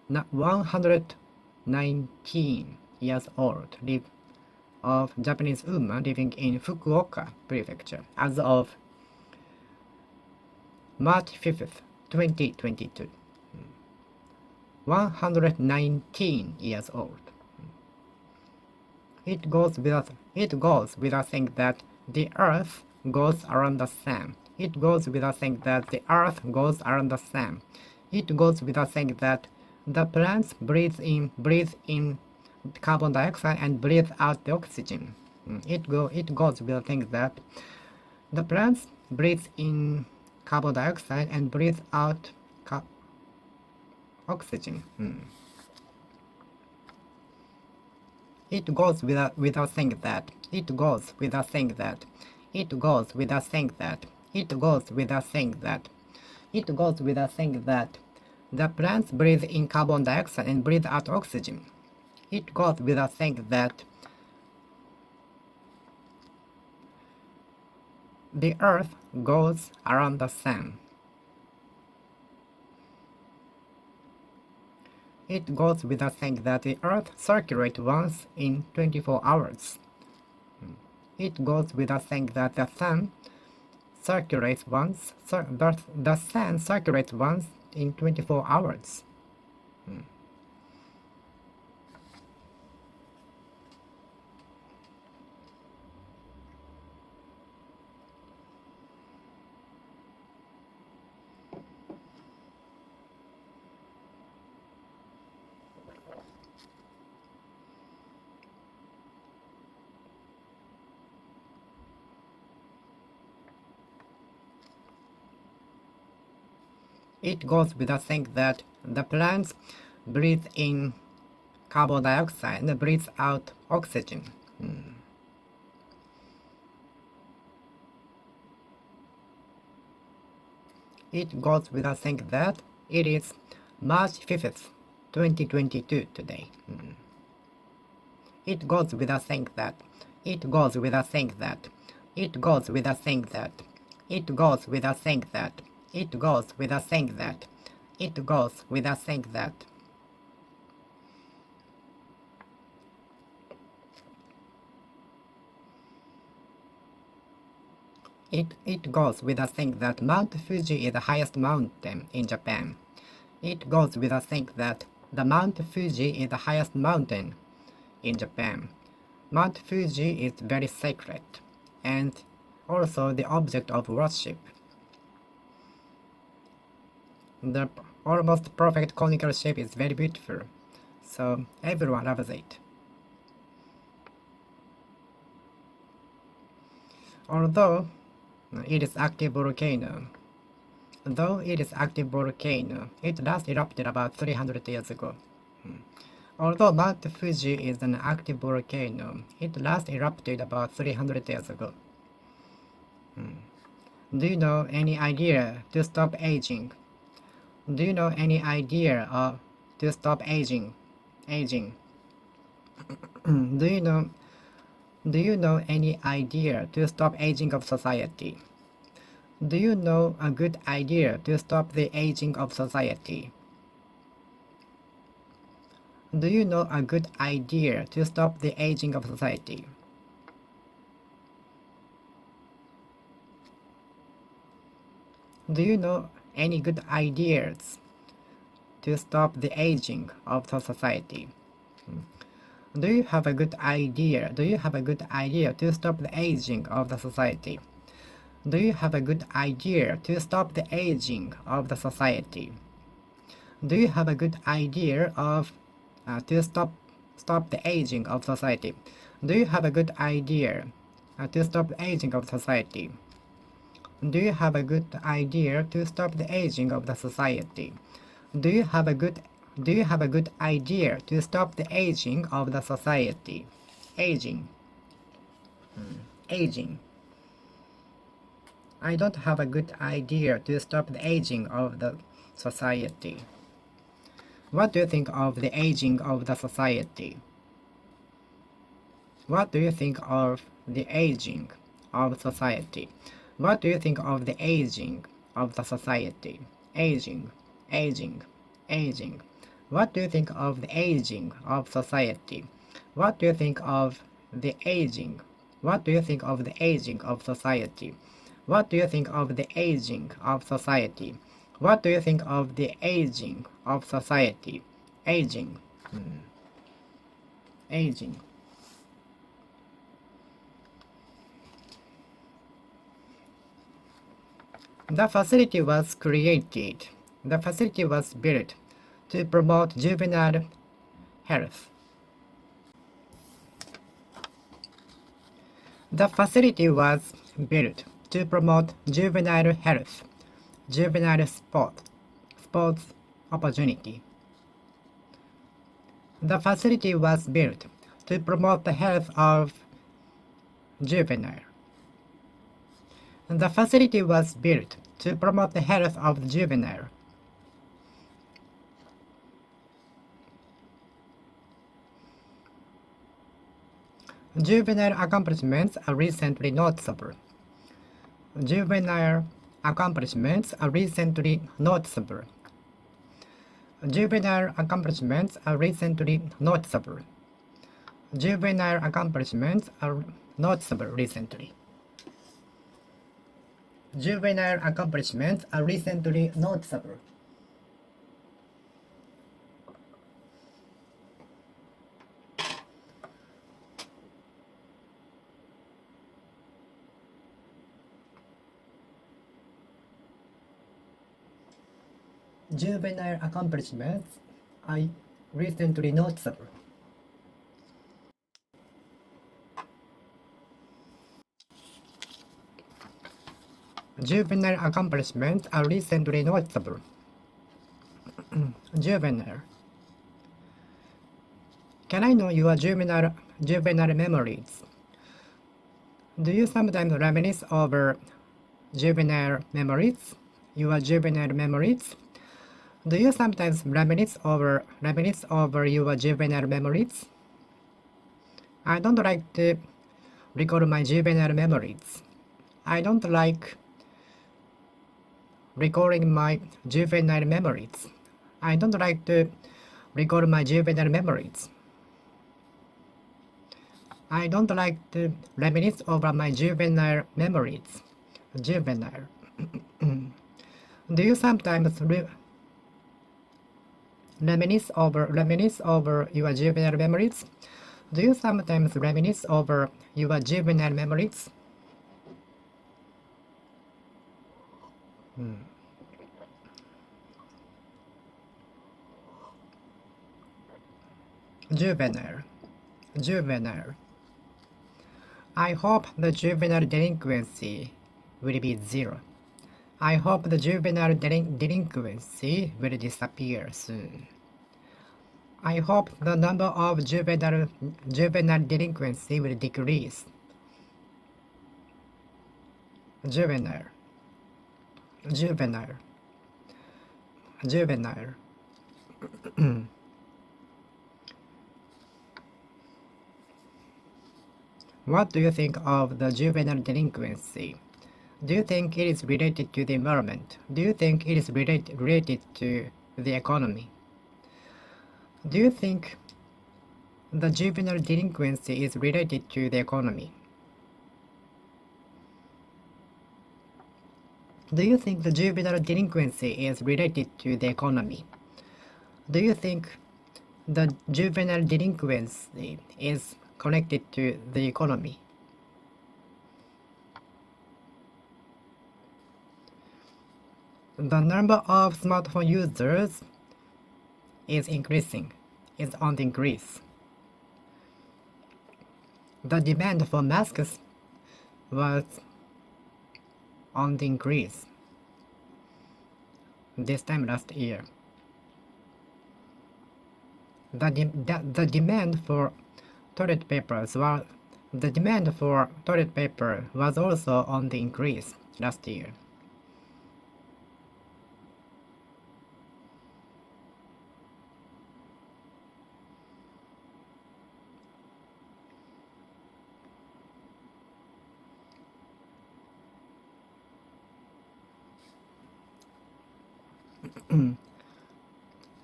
119 years old, of Japanese woman living in Fukuoka Prefecture as of March 5th, 2022. 119 years old. It goes without saying that the earth goes around the sun. It goes without saying that the earth goes around the sun. It goes without saying that the plants breathe in carbon dioxide and breathe out the oxygen. It goes without saying that the plants breathe in carbon dioxide and breathe out oxygen. It goes without saying that. It goes without saying that. It goes without saying that. It goes without saying that. It goes without saying that the plants breathe in carbon dioxide and breathe out oxygen. It goes without saying that the earth goes around the sun. It goes without saying that the earth circulates once in 24 hours. It goes without saying that the sun circulates once. The sun circulates once in 24 hours. It goes without saying that the plants breathe in carbon dioxide and breathe out oxygen. It goes without saying that it is March 5th, 2022 today. It goes without saying that. It goes without saying that. It goes without saying that. It goes without saying that. It goes without saying that. It goes without saying that. It goes without saying that Mount Fuji is the highest mountain in Japan. It goes without saying that the Mount Fuji is the highest mountain in Japan. Mount Fuji is very sacred and also the object of worship. The almost perfect conical shape is very beautiful, so everyone loves it. Although it is active volcano, it last erupted about 300 years ago. Although Mount Fuji is an active volcano, it last erupted about 300 years ago. Do you know any idea to stop aging? Do you know any idea to stop aging? Do you know any idea to stop aging of society? Do you know a good idea to stop the aging of society? Do you know a good idea to stop the aging of society? Do you know any good ideas to stop the aging of the society? Do you have a good idea? Do you have a good idea to stop the aging of the society? Do you have a good idea to stop the aging of the society? Do you have a good idea of to stop the aging of society? Do you have a good idea to stop the aging of society? Do you have a good idea to stop the aging of the society? Do you have a good idea to stop the aging of the society? Aging. Aging. I don't have a good idea to stop the aging of the society. What do you think of the aging of the society? What do you think of the aging of society? What do you think of the aging of the society? Aging. What do you think of the aging of society? What do you think of the aging? What do you think of the aging of society? What do you think of the aging of society? What do you think of the aging of society? Aging. Aging. The facility was created. The facility was built to promote juvenile health. The facility was built to promote juvenile health, juvenile sports opportunity. The facility was built to promote the health of juvenile. The facility was built to promote the health of the juvenile. Juvenile accomplishments are recently noticeable. Juvenile accomplishments are recently noticeable. Juvenile accomplishments are recently noticeable. Juvenile accomplishments are noticeable recently. Juvenile accomplishments are recently noticeable. Juvenile accomplishments are recently noticeable. Juvenile accomplishments are recently noticeable. Juvenile. Can I know your juvenile memories? Do you sometimes reminisce over juvenile memories? Your juvenile memories? Do you sometimes reminisce over your juvenile memories? I don't like to recall my juvenile memories. I don't like recalling my juvenile memories. I don't like to recall my juvenile memories. I don't like to reminisce over my juvenile memories. Juvenile. Do you sometimes reminisce over your juvenile memories? Do you sometimes reminisce over your juvenile memories? Juvenile. Juvenile. I hope the juvenile delinquency will be zero. I hope the juvenile delinquency will disappear soon. I hope the number of juvenile delinquency will decrease. Juvenile. Juvenile. Juvenile. What do you think of the juvenile delinquency? Do you think it is related to the environment? Do you think it is related to the economy? Do you think the juvenile delinquency is related to the economy? Do you think the juvenile delinquency is related to the economy? Do you think the juvenile delinquency is connected to the economy? The number of smartphone users is increasing, is on the increase. The demand for masks was on the increase this time last year. The demand for toilet paper was also on the increase last year.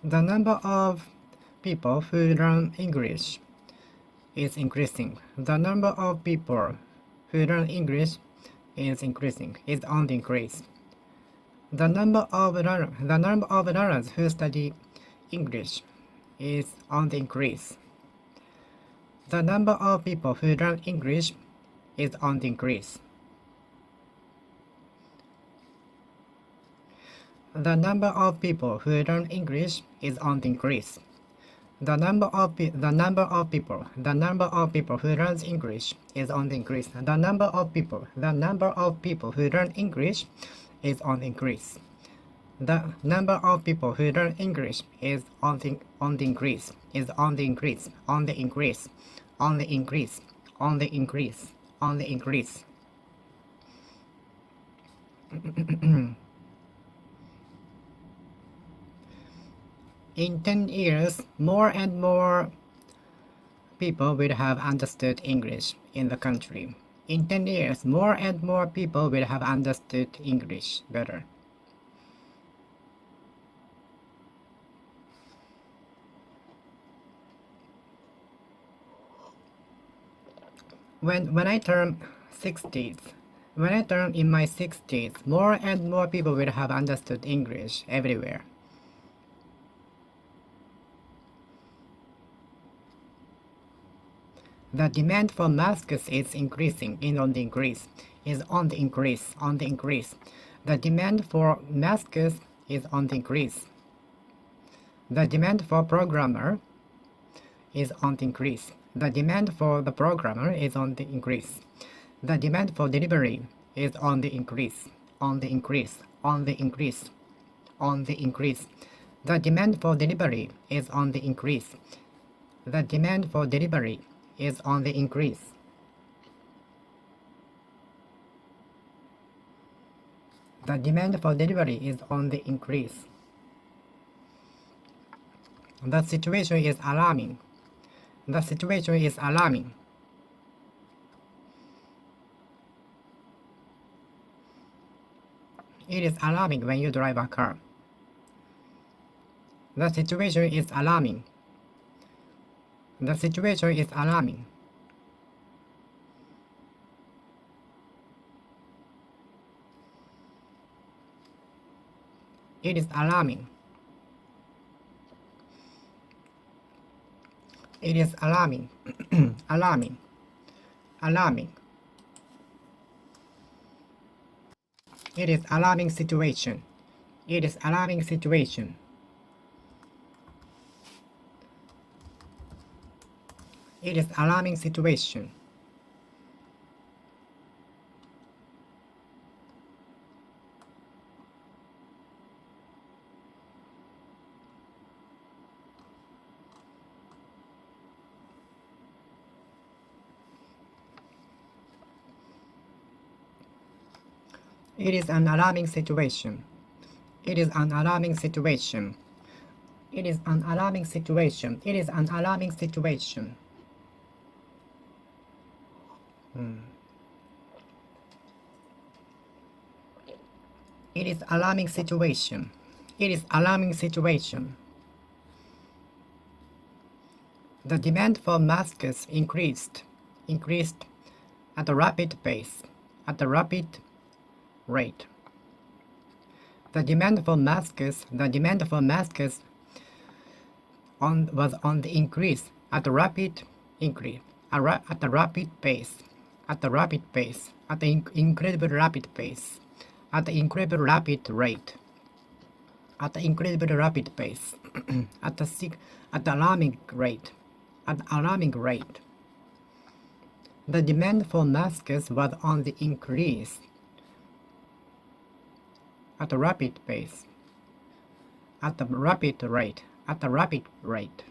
The number of people who learn English is increasing. The number of people who learn English is increasing, is on the increase. The number of learners who study English is on the increase. The number of people who learn English is on the increase. The number of people who learn English is on the increase. The number of people who learn English is on the increase. The number of people who learn English is on the increase. The number of people who learn English is on the increase. Is on the increase. On the increase. On the increase. On the increase. On the increase. In 10 years, more and more people will have understood English in the country. In 10 years, more and more people will have understood English better. When I turn 60s, When I turn in my 60s, more and more people will have understood English everywhere. The demand for masks is increasing, is on the increase, is on the increase, on the increase. The demand for masks is on the increase. The demand for programmer is on the increase. The demand for the programmer is on the increase. The demand for delivery is on the increase, on the increase, on the increase, on the increase. The demand for delivery is on the increase. The demand for delivery is on the increase. The demand for delivery is on the increase. The situation is alarming. The situation is alarming. It is alarming when you drive a car. The situation is alarming. The situation is alarming. It is alarming. It is alarming. Alarming. Alarming. It is alarming situation. It is alarming situation. It is alarming situation. It is an alarming situation. It is an alarming situation. It is an alarming situation. It is an alarming situation. It is alarming situation. It is alarming situation. The demand for masks increased at a rapid pace, at a rapid rate. The demand for masks was on the increase at a rapid increase, at a rapid pace, at a rapid pace, at an incredible rapid pace, at an incredible rapid rate, at an incredible rapid pace, at the alarming rate, at alarming rate. The demand for masks was on the increase at a rapid pace, at a rapid rate, at a rapid rate.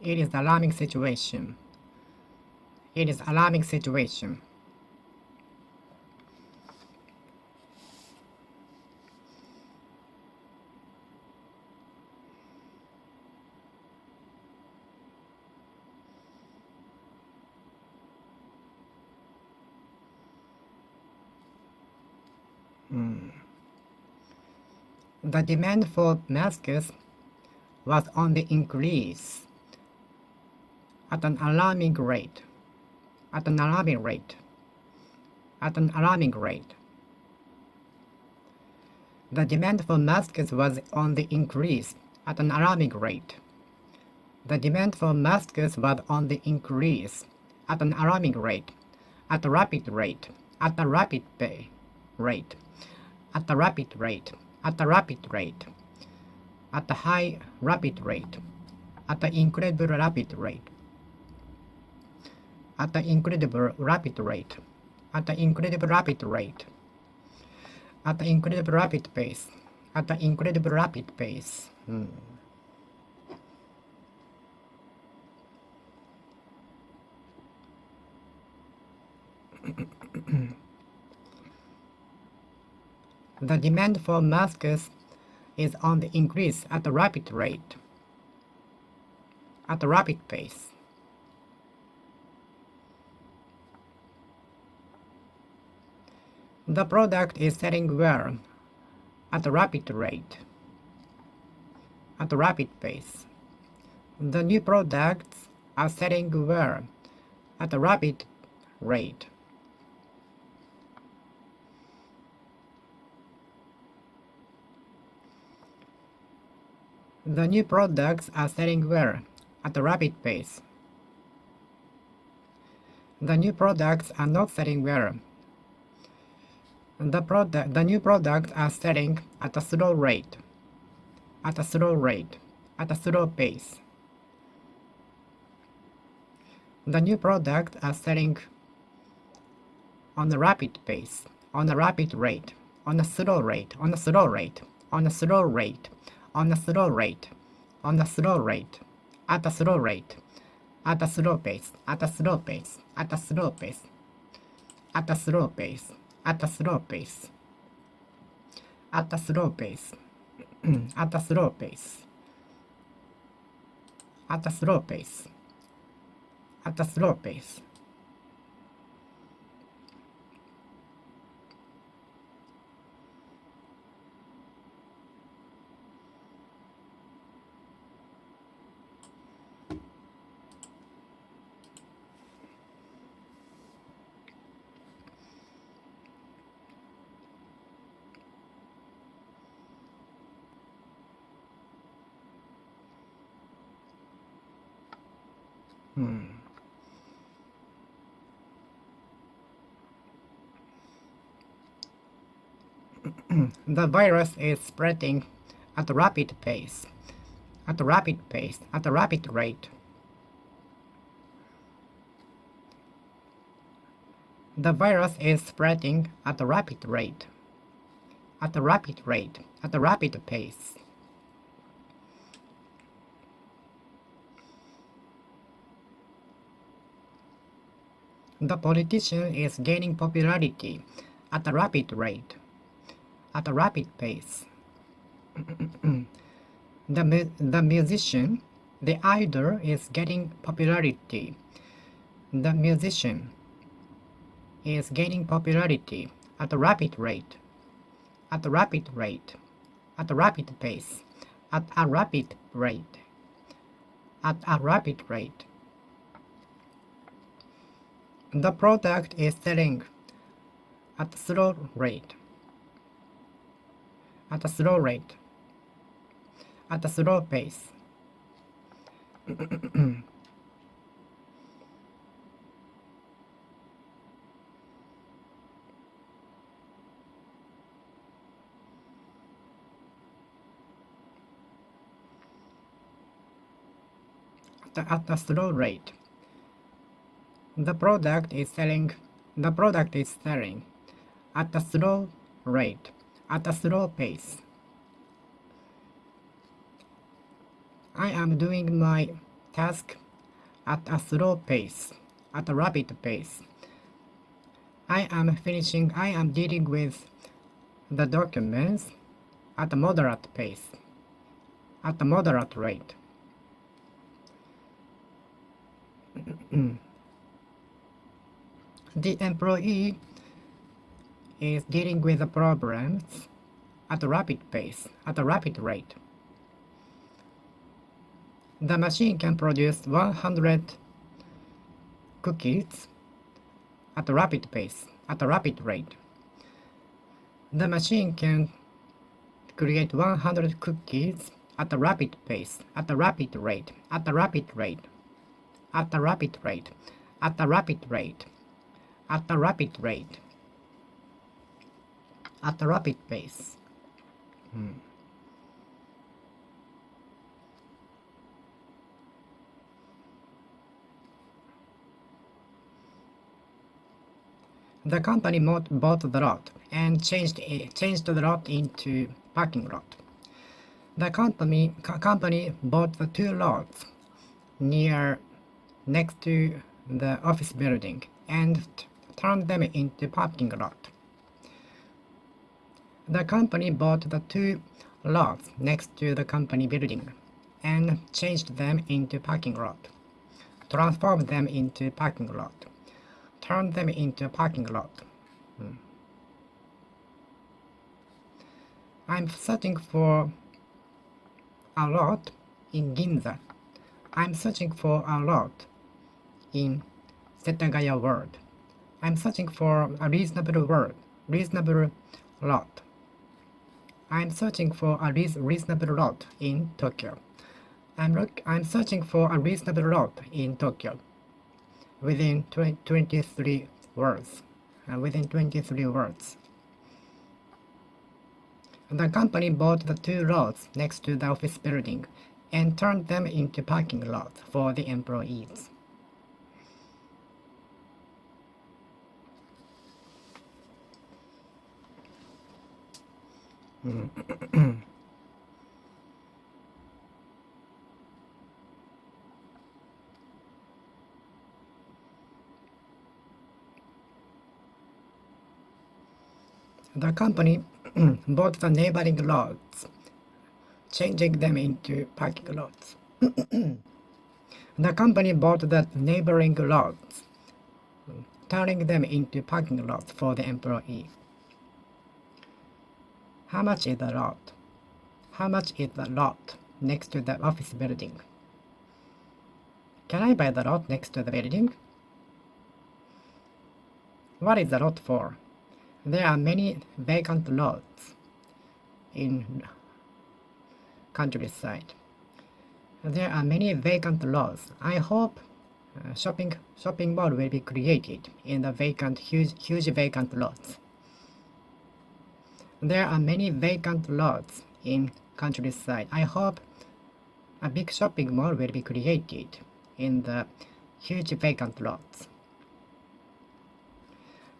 It is alarming situation. It is alarming situation. The demand for masks was on the increase at an alarming rate, at an alarming rate, at an alarming rate. The demand for masks was on the increase at an alarming rate. The demand for masks was on the increase at an alarming rate, at a rapid rate, at a rapid rate, at a rapid rate, at a rapid rate, at a high rapid rate, at an incredible rapid rate, at an incredible rapid rate, at an incredible rapid rate, at an incredible rapid pace, at an incredible rapid pace. The demand for masks is on the increase at a rapid rate, at a rapid pace. The product is selling well at a rapid rate, at a rapid pace. The new products are selling well at a rapid rate. The new products are selling well at a rapid pace. The new products are not selling well. The new products are selling at a slow rate. At a slow rate. At a slow pace. The new products are selling on a rapid pace, on a rapid rate, on a slow rate, on a slow rate, on a slow rate, on a slow rate, on a slow rate, at a slow rate, at a slow pace, at a slow pace, at a slow pace, at a slow pace, at a slow pace, at a slow pace, at a slow pace, at a slow pace, at a slow pace. The virus is spreading at a rapid pace, at a rapid pace, at a rapid rate. The virus is spreading at a rapid rate, at a rapid rate, at a rapid pace. The politician is gaining popularity at a rapid rate, at a rapid pace. The musician, the idol, is getting popularity. The musician is gaining popularity at a rapid rate, at a rapid rate, at a rapid pace, at a rapid rate, at a rapid rate. The product is selling at a slow rate, at a slow rate, at a slow pace. At a slow rate. The product is selling at a slow rate, at a slow pace. I am doing my task at a slow pace, at a rapid pace. I am dealing with the documents at a moderate pace, at a moderate rate. The employee is dealing with the problems at a rapid pace, at a rapid rate. The machine can produce 100 cookies at a rapid pace, at a rapid rate. The machine can create 100 cookies at a rapid pace, at a rapid rate, at a rapid rate, at a rapid rate, at a rapid rate, at a rapid rate, at a rapid pace. The company bought the lot and changed the lot into parking lot. The company bought the two lots next to the office building and turned them into parking lot. The company bought the two lots next to the company building and changed them into parking lot, transformed them into parking lot, turned them into parking lot. I'm searching for a lot in Ginza. I'm searching for a lot in Setagaya word. I'm searching for a reasonable word, reasonable lot. I'm searching for a reasonable lot in Tokyo. I'm searching for a reasonable lot in Tokyo. Within 23 words. Within 23 words. The company bought the 2 lots next to the office building and turned them into parking lots for the employees. The company bought the neighboring lots, changing them into parking lots. The company bought the neighboring lots, turning them into parking lots for the employee. How much is the lot? How much is the lot next to the office building? Can I buy the lot next to the building? What is the lot for? There are many vacant lots in countryside. There are many vacant lots. I hope shopping mall will be created in the huge vacant lots. There are many vacant lots in countryside. I hope a big shopping mall will be created in the huge vacant lots.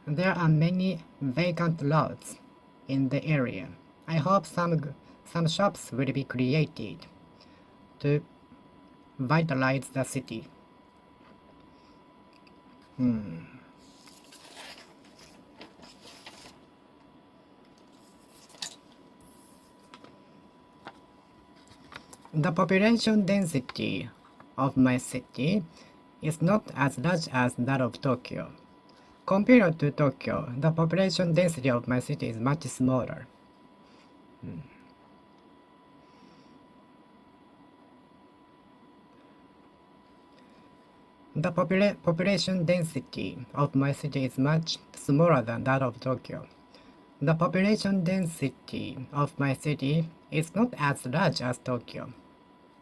There are many vacant lots in the area. I hope some shops will be created to vitalize the city. The population density of my city is not as large as that of Tokyo. Compared to Tokyo, the population density of my city is much smaller. The population density of my city is much smaller than that of Tokyo. The population density of my city is not as large as Tokyo.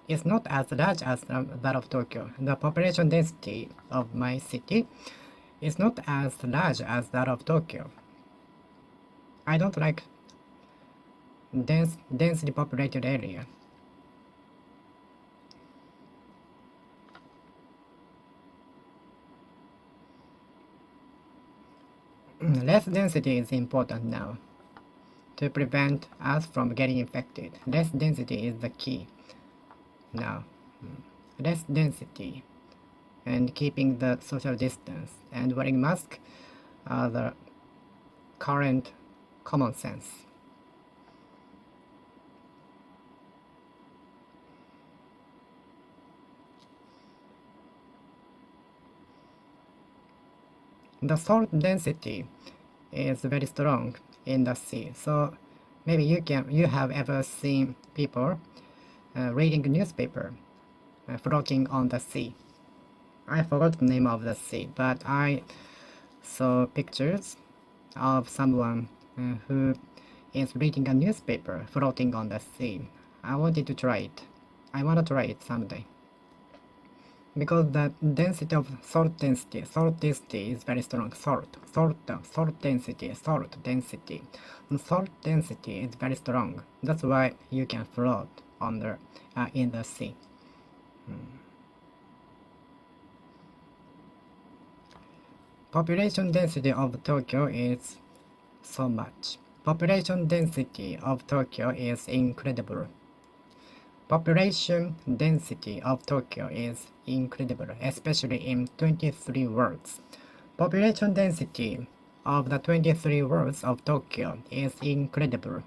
It's not as large as that of Tokyo. The population density of my city is not as large as that of Tokyo. I don't like densely populated area. Less density is important now to prevent us from getting infected. Less density is the key now. Less density and keeping the social distance and wearing mask are the current common sense. The salt density is very strong in the sea, so maybe you have ever seen people reading newspaper floating on the sea. I forgot the name of the sea, but I saw pictures of someone who is reading a newspaper floating on the sea. I wanted to try it. I want to try it someday. Because the density of salt density is very strong. Salt density is very strong. That's why you can float on the in the sea. Population density of Tokyo is so much. Population density of Tokyo is incredible. Population density of Tokyo is incredible, especially in 23 words. Population density of the 23 words of Tokyo is incredible.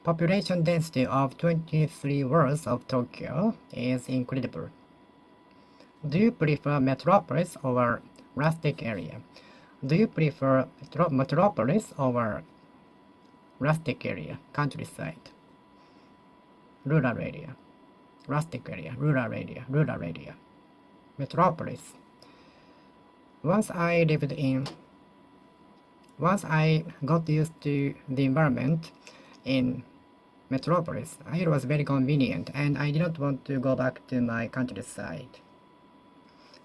Population density of 23 words of Tokyo is incredible. Do you prefer metropolis over rustic area? Do you prefer metropolis over rustic area, countryside? rural area, rustic area, rural area, metropolis. Once I lived in, once I got used to the environment in metropolis, it was very convenient and I did not want to go back to my countryside.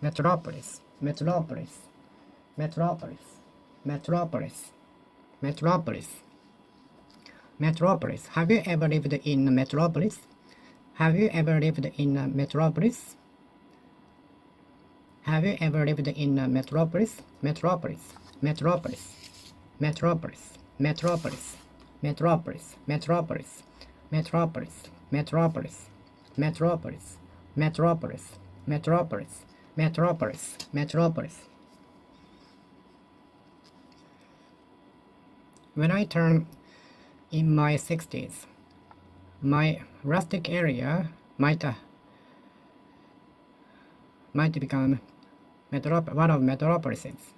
Metropolis, metropolis, metropolis, metropolis, metropolis, metropolis. Have you ever lived in a metropolis? Have you ever lived in a metropolis? Have you ever lived in a metropolis? Metropolis, metropolis, metropolis, metropolis, metropolis, metropolis, metropolis, metropolis, metropolis, metropolis, metropolis, metropolis, metropolis. When I turn in my 60s, my rustic area might become one of metropolises.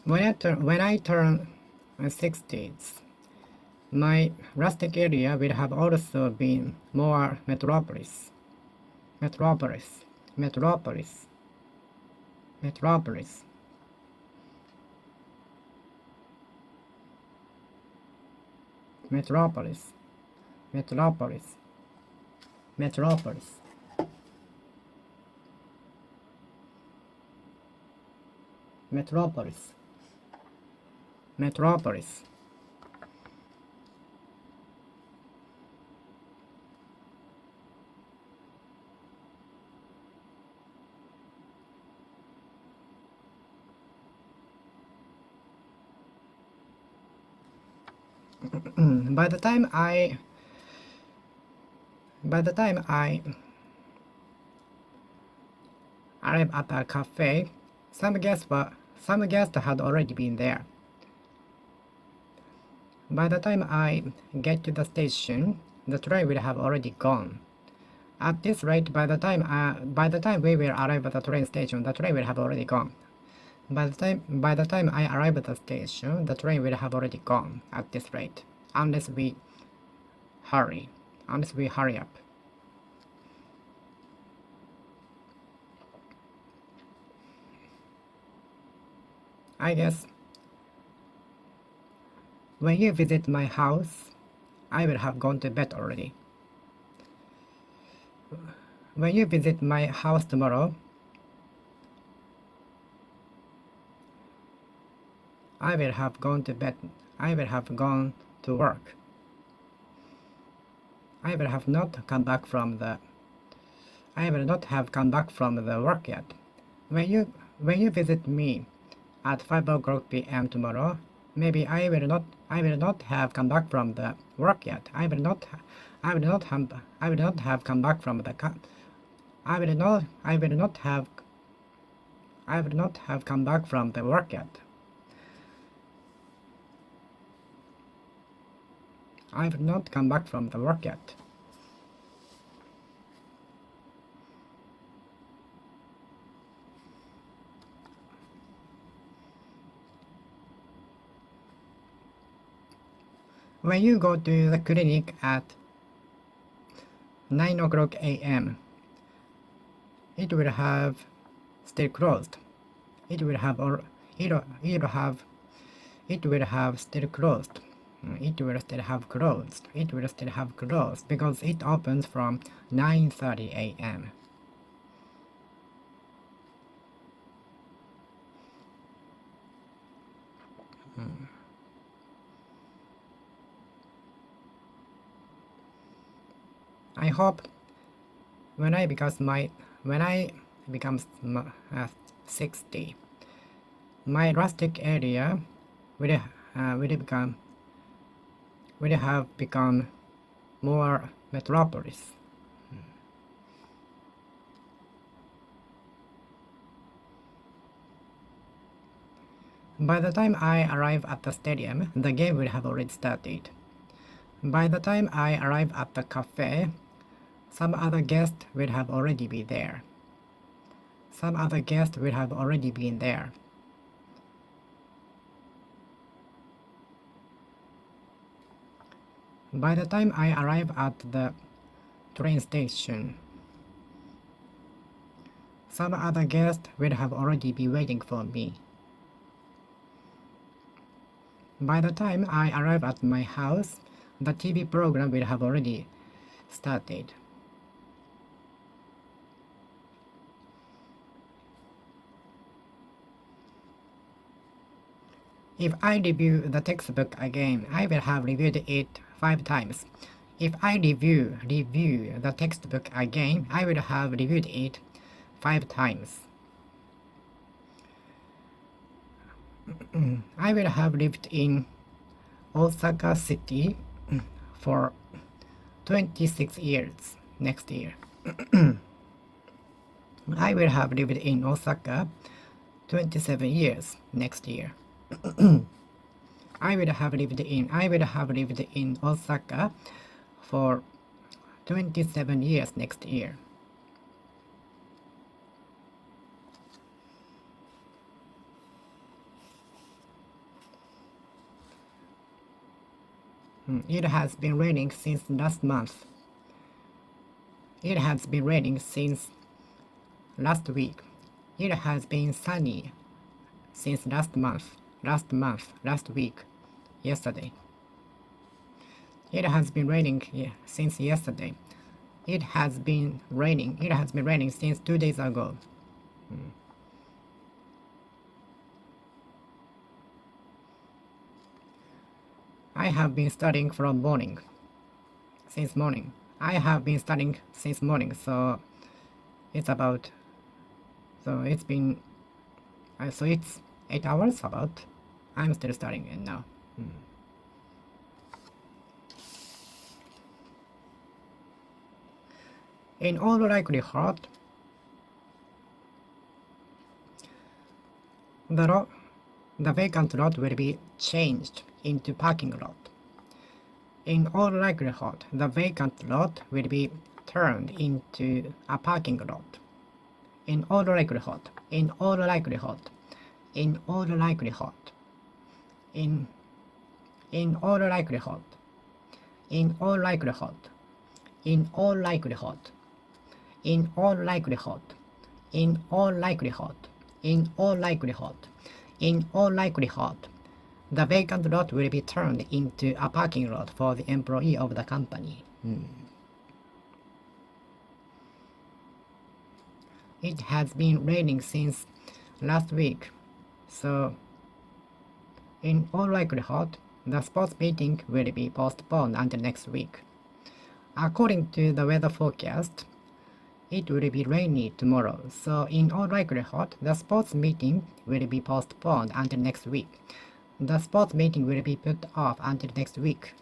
When I turn 60s, my rustic area will have also been more metropolis, metropolis, metropolis, metropolis. Metropolis, metropolis, metropolis. Metropolis, metropolis. By the time I arrived at a cafe, some guests had already been there. By the time I get to the station, the train will have already gone. At this rate, by the time we will arrive at the train station, the train will have already gone. By the time I arrive at the station, the train will have already gone at this rate, unless we hurry up. I guess when you visit my house, I will have gone to bed already. When you visit my house tomorrow, I will have gone to bed. I will have gone to work. I will not have come back from the work yet. When you visit me at 5 o'clock p.m. tomorrow, maybe I will not have come back from the work yet. I will not have come back from the I will not have come back from the work yet. I will not come back from the work yet. When you go to the clinic at 9 o'clock a.m., it will have still closed. It will have still closed. It will still have closed because it opens from 9:30 a.m. I hope when I become 60, my rustic area will have become more metropolis. By the time I arrive at the stadium, the game will have already started. By the time I arrive at the cafe, some other guests will have already been there. Some other guests will have already been there. By the time I arrive at the train station, some other guests will have already been waiting for me. By the time I arrive at my house, the TV program will have already started. If I review the textbook again, I will have reviewed it 5 times. If I review the textbook again, I will have reviewed it 5 times. I will have lived in Osaka City for 26 years next year. I will have lived in Osaka 27 years next year. I will have lived in Osaka for 27 years next year. It has been raining since last month. It has been raining since last week. It has been sunny since last week, yesterday. It has been raining since yesterday. It has been raining since 2 days ago. I have been studying from morning. Since morning. I have been studying since morning, so it's about, so it's been, so it's 8 hours about. I'm still studying it now. In all likelihood, the vacant lot will be changed into parking lot. In all likelihood, the vacant lot will be turned into a parking lot. In all likelihood, in all likelihood, in all likelihood, in all likelihood, in all likelihood, in all likelihood, in all likelihood, in all likelihood, in all likelihood, in all likelihood, the vacant lot will be turned into a parking lot for the employee of the company. It has been raining since last week, so in all likelihood, the sports meeting will be postponed until next week. According to the weather forecast, it will be rainy tomorrow, so in all likelihood, the sports meeting will be postponed until next week. The sports meeting will be put off until next week.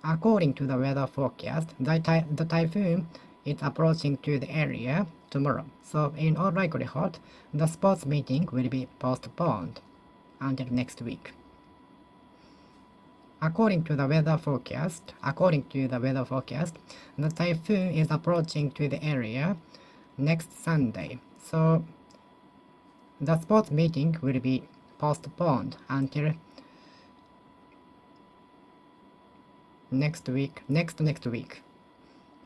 According to the weather forecast, the typhoon is approaching to the area tomorrow, so in all likelihood, the sports meeting will be postponed until next week. According to the weather forecast, the typhoon is approaching to the area next Sunday, so the sports meeting will be postponed until next week, next week,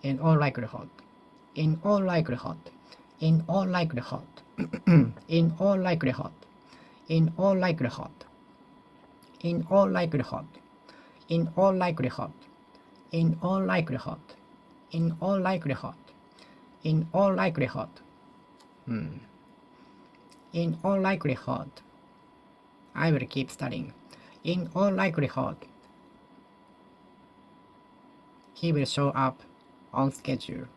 in all likelihood, in all likelihood, in all likelihood, in all likelihood, in all likelihood, in all likelihood, in all likelihood, in all likelihood, in all likelihood, in all likelihood, in all likelihood, I will keep studying. In all likelihood, he will show up on schedule.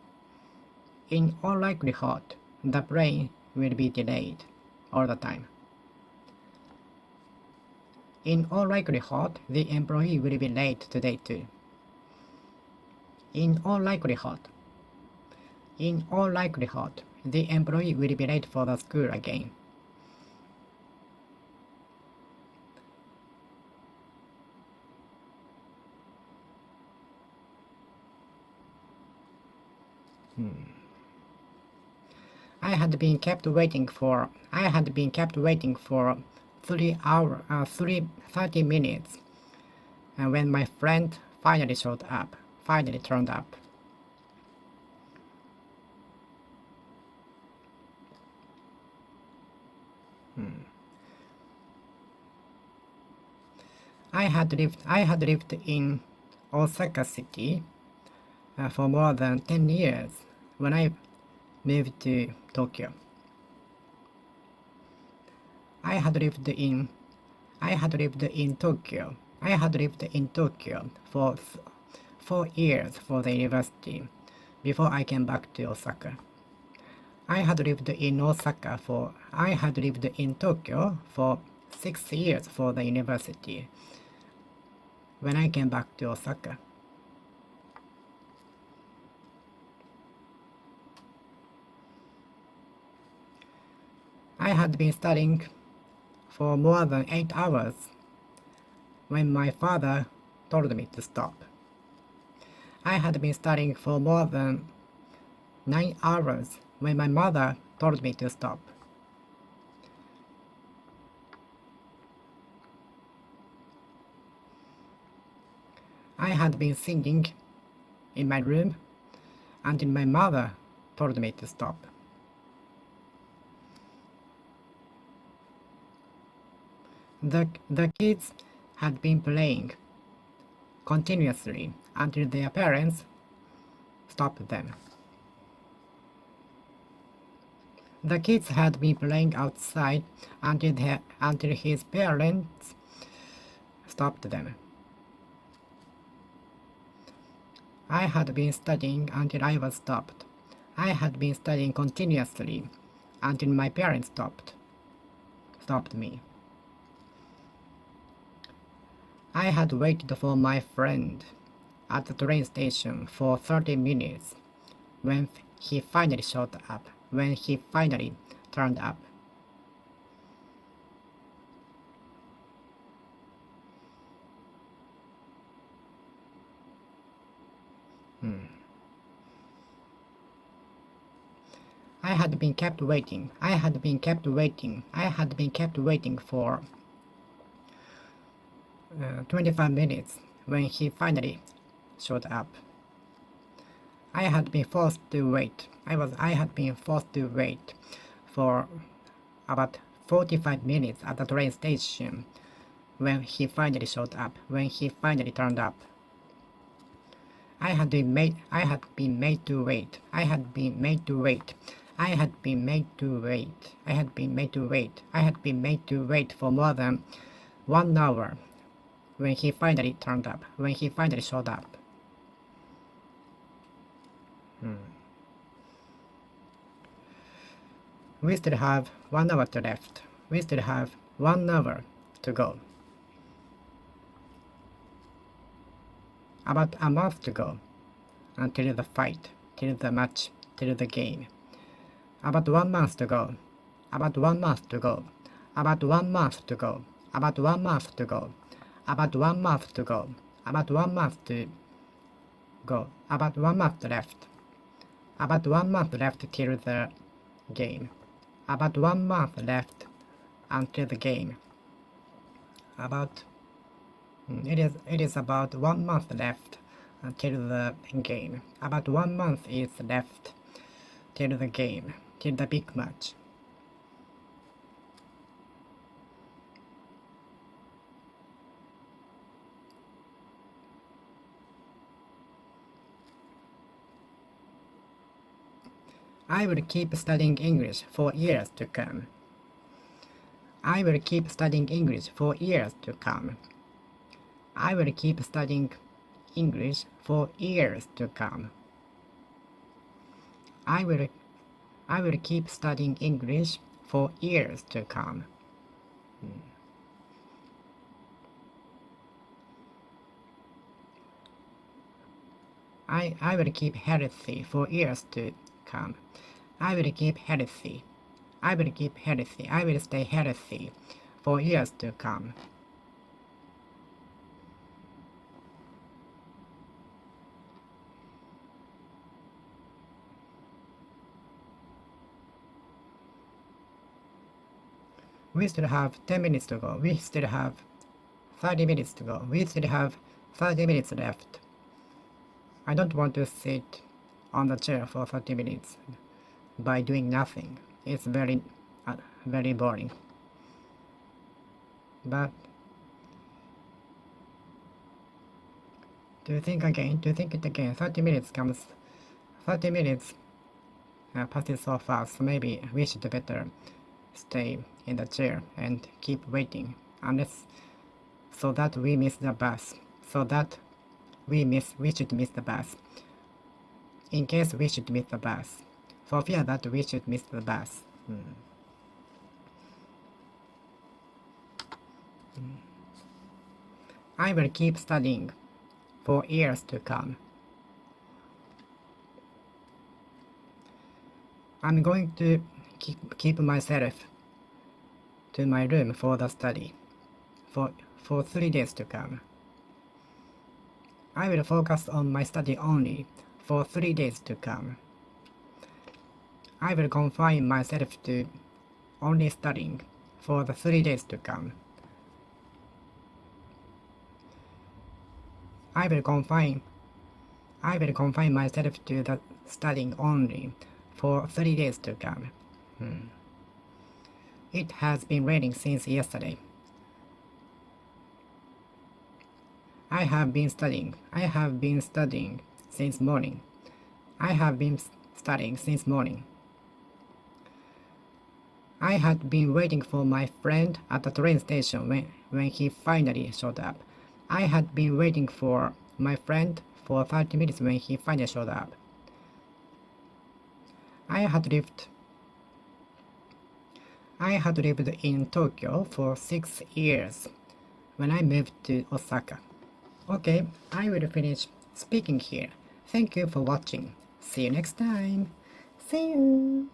In all likelihood, the plane will be delayed all the time. In all likelihood, the employee will be late today too. In all likelihood, the employee will be late for the school again. I had been kept waiting for 30 minutes, and when my friend finally turned up. I had lived in Osaka City for more than 10 years when I moved to Tokyo. I had lived in Tokyo for 4 years for the university before I came back to Osaka. I had lived in Tokyo for 6 years for the university when I came back to Osaka. I had been studying for more than 8 hours when my father told me to stop. I had been studying for more than 9 hours when my mother told me to stop. I had been singing in my room until my mother told me to stop. The kids had been playing continuously until their parents stopped them. The kids had been playing outside until his parents stopped them. I had been studying until I was stopped. I had been studying continuously until my parents stopped me. I had waited for my friend at the train station for 30 minutes when he finally turned up. I had been kept waiting for 25 minutes when he finally showed up. I had been forced to wait for about 45 minutes at the train station when he finally turned up. I had been made to wait for more than 1 hour when he finally showed up. We still have 1 hour left. We still have 1 hour to go. About a month to go until the fight, till the match, till the game. About 1 month to go. About 1 month to go. About 1 month to go. About 1 month to go. About 1 month to go. About 1 month to go. About 1 month left. About 1 month left till the game. About 1 month left until the game. It is about 1 month left until the game. About 1 month is left till the game, till the big match. I will keep studying English for years to come. I will keep studying English for years to come. I will keep studying English for years to come. I will keep studying English for years to come. I will keep healthy for years to come. I will keep healthy. I will keep healthy. I will stay healthy for years to come. We still have 10 minutes to go. We still have 30 minutes to go. We still have 30 minutes left. I don't want to sit on the chair for 30 minutes by doing nothing. It's very boring. But to think it again, 30 minutes passes so fast, so maybe we should better stay in the chair and keep waiting, so that we miss the bus, we should miss the bus, in case we should miss the bus, for fear that we should miss the bus. I will keep studying for years to come. I'm going to keep myself to my room for the study for 3 days to come. I will focus on my study only for 3 days to come. I will confine myself to only studying for the 3 days to come. I will confine myself to the studying only for 3 days to come. It has been raining since yesterday. I have been studying since morning. I have been studying since morning. I had been waiting for my friend at the train station when he finally showed up. I had been waiting for my friend for 30 minutes when he finally showed up. I had lived in Tokyo for 6 years when I moved to Osaka. Okay, I will finish speaking here. Thank you for watching. See you next time. See you!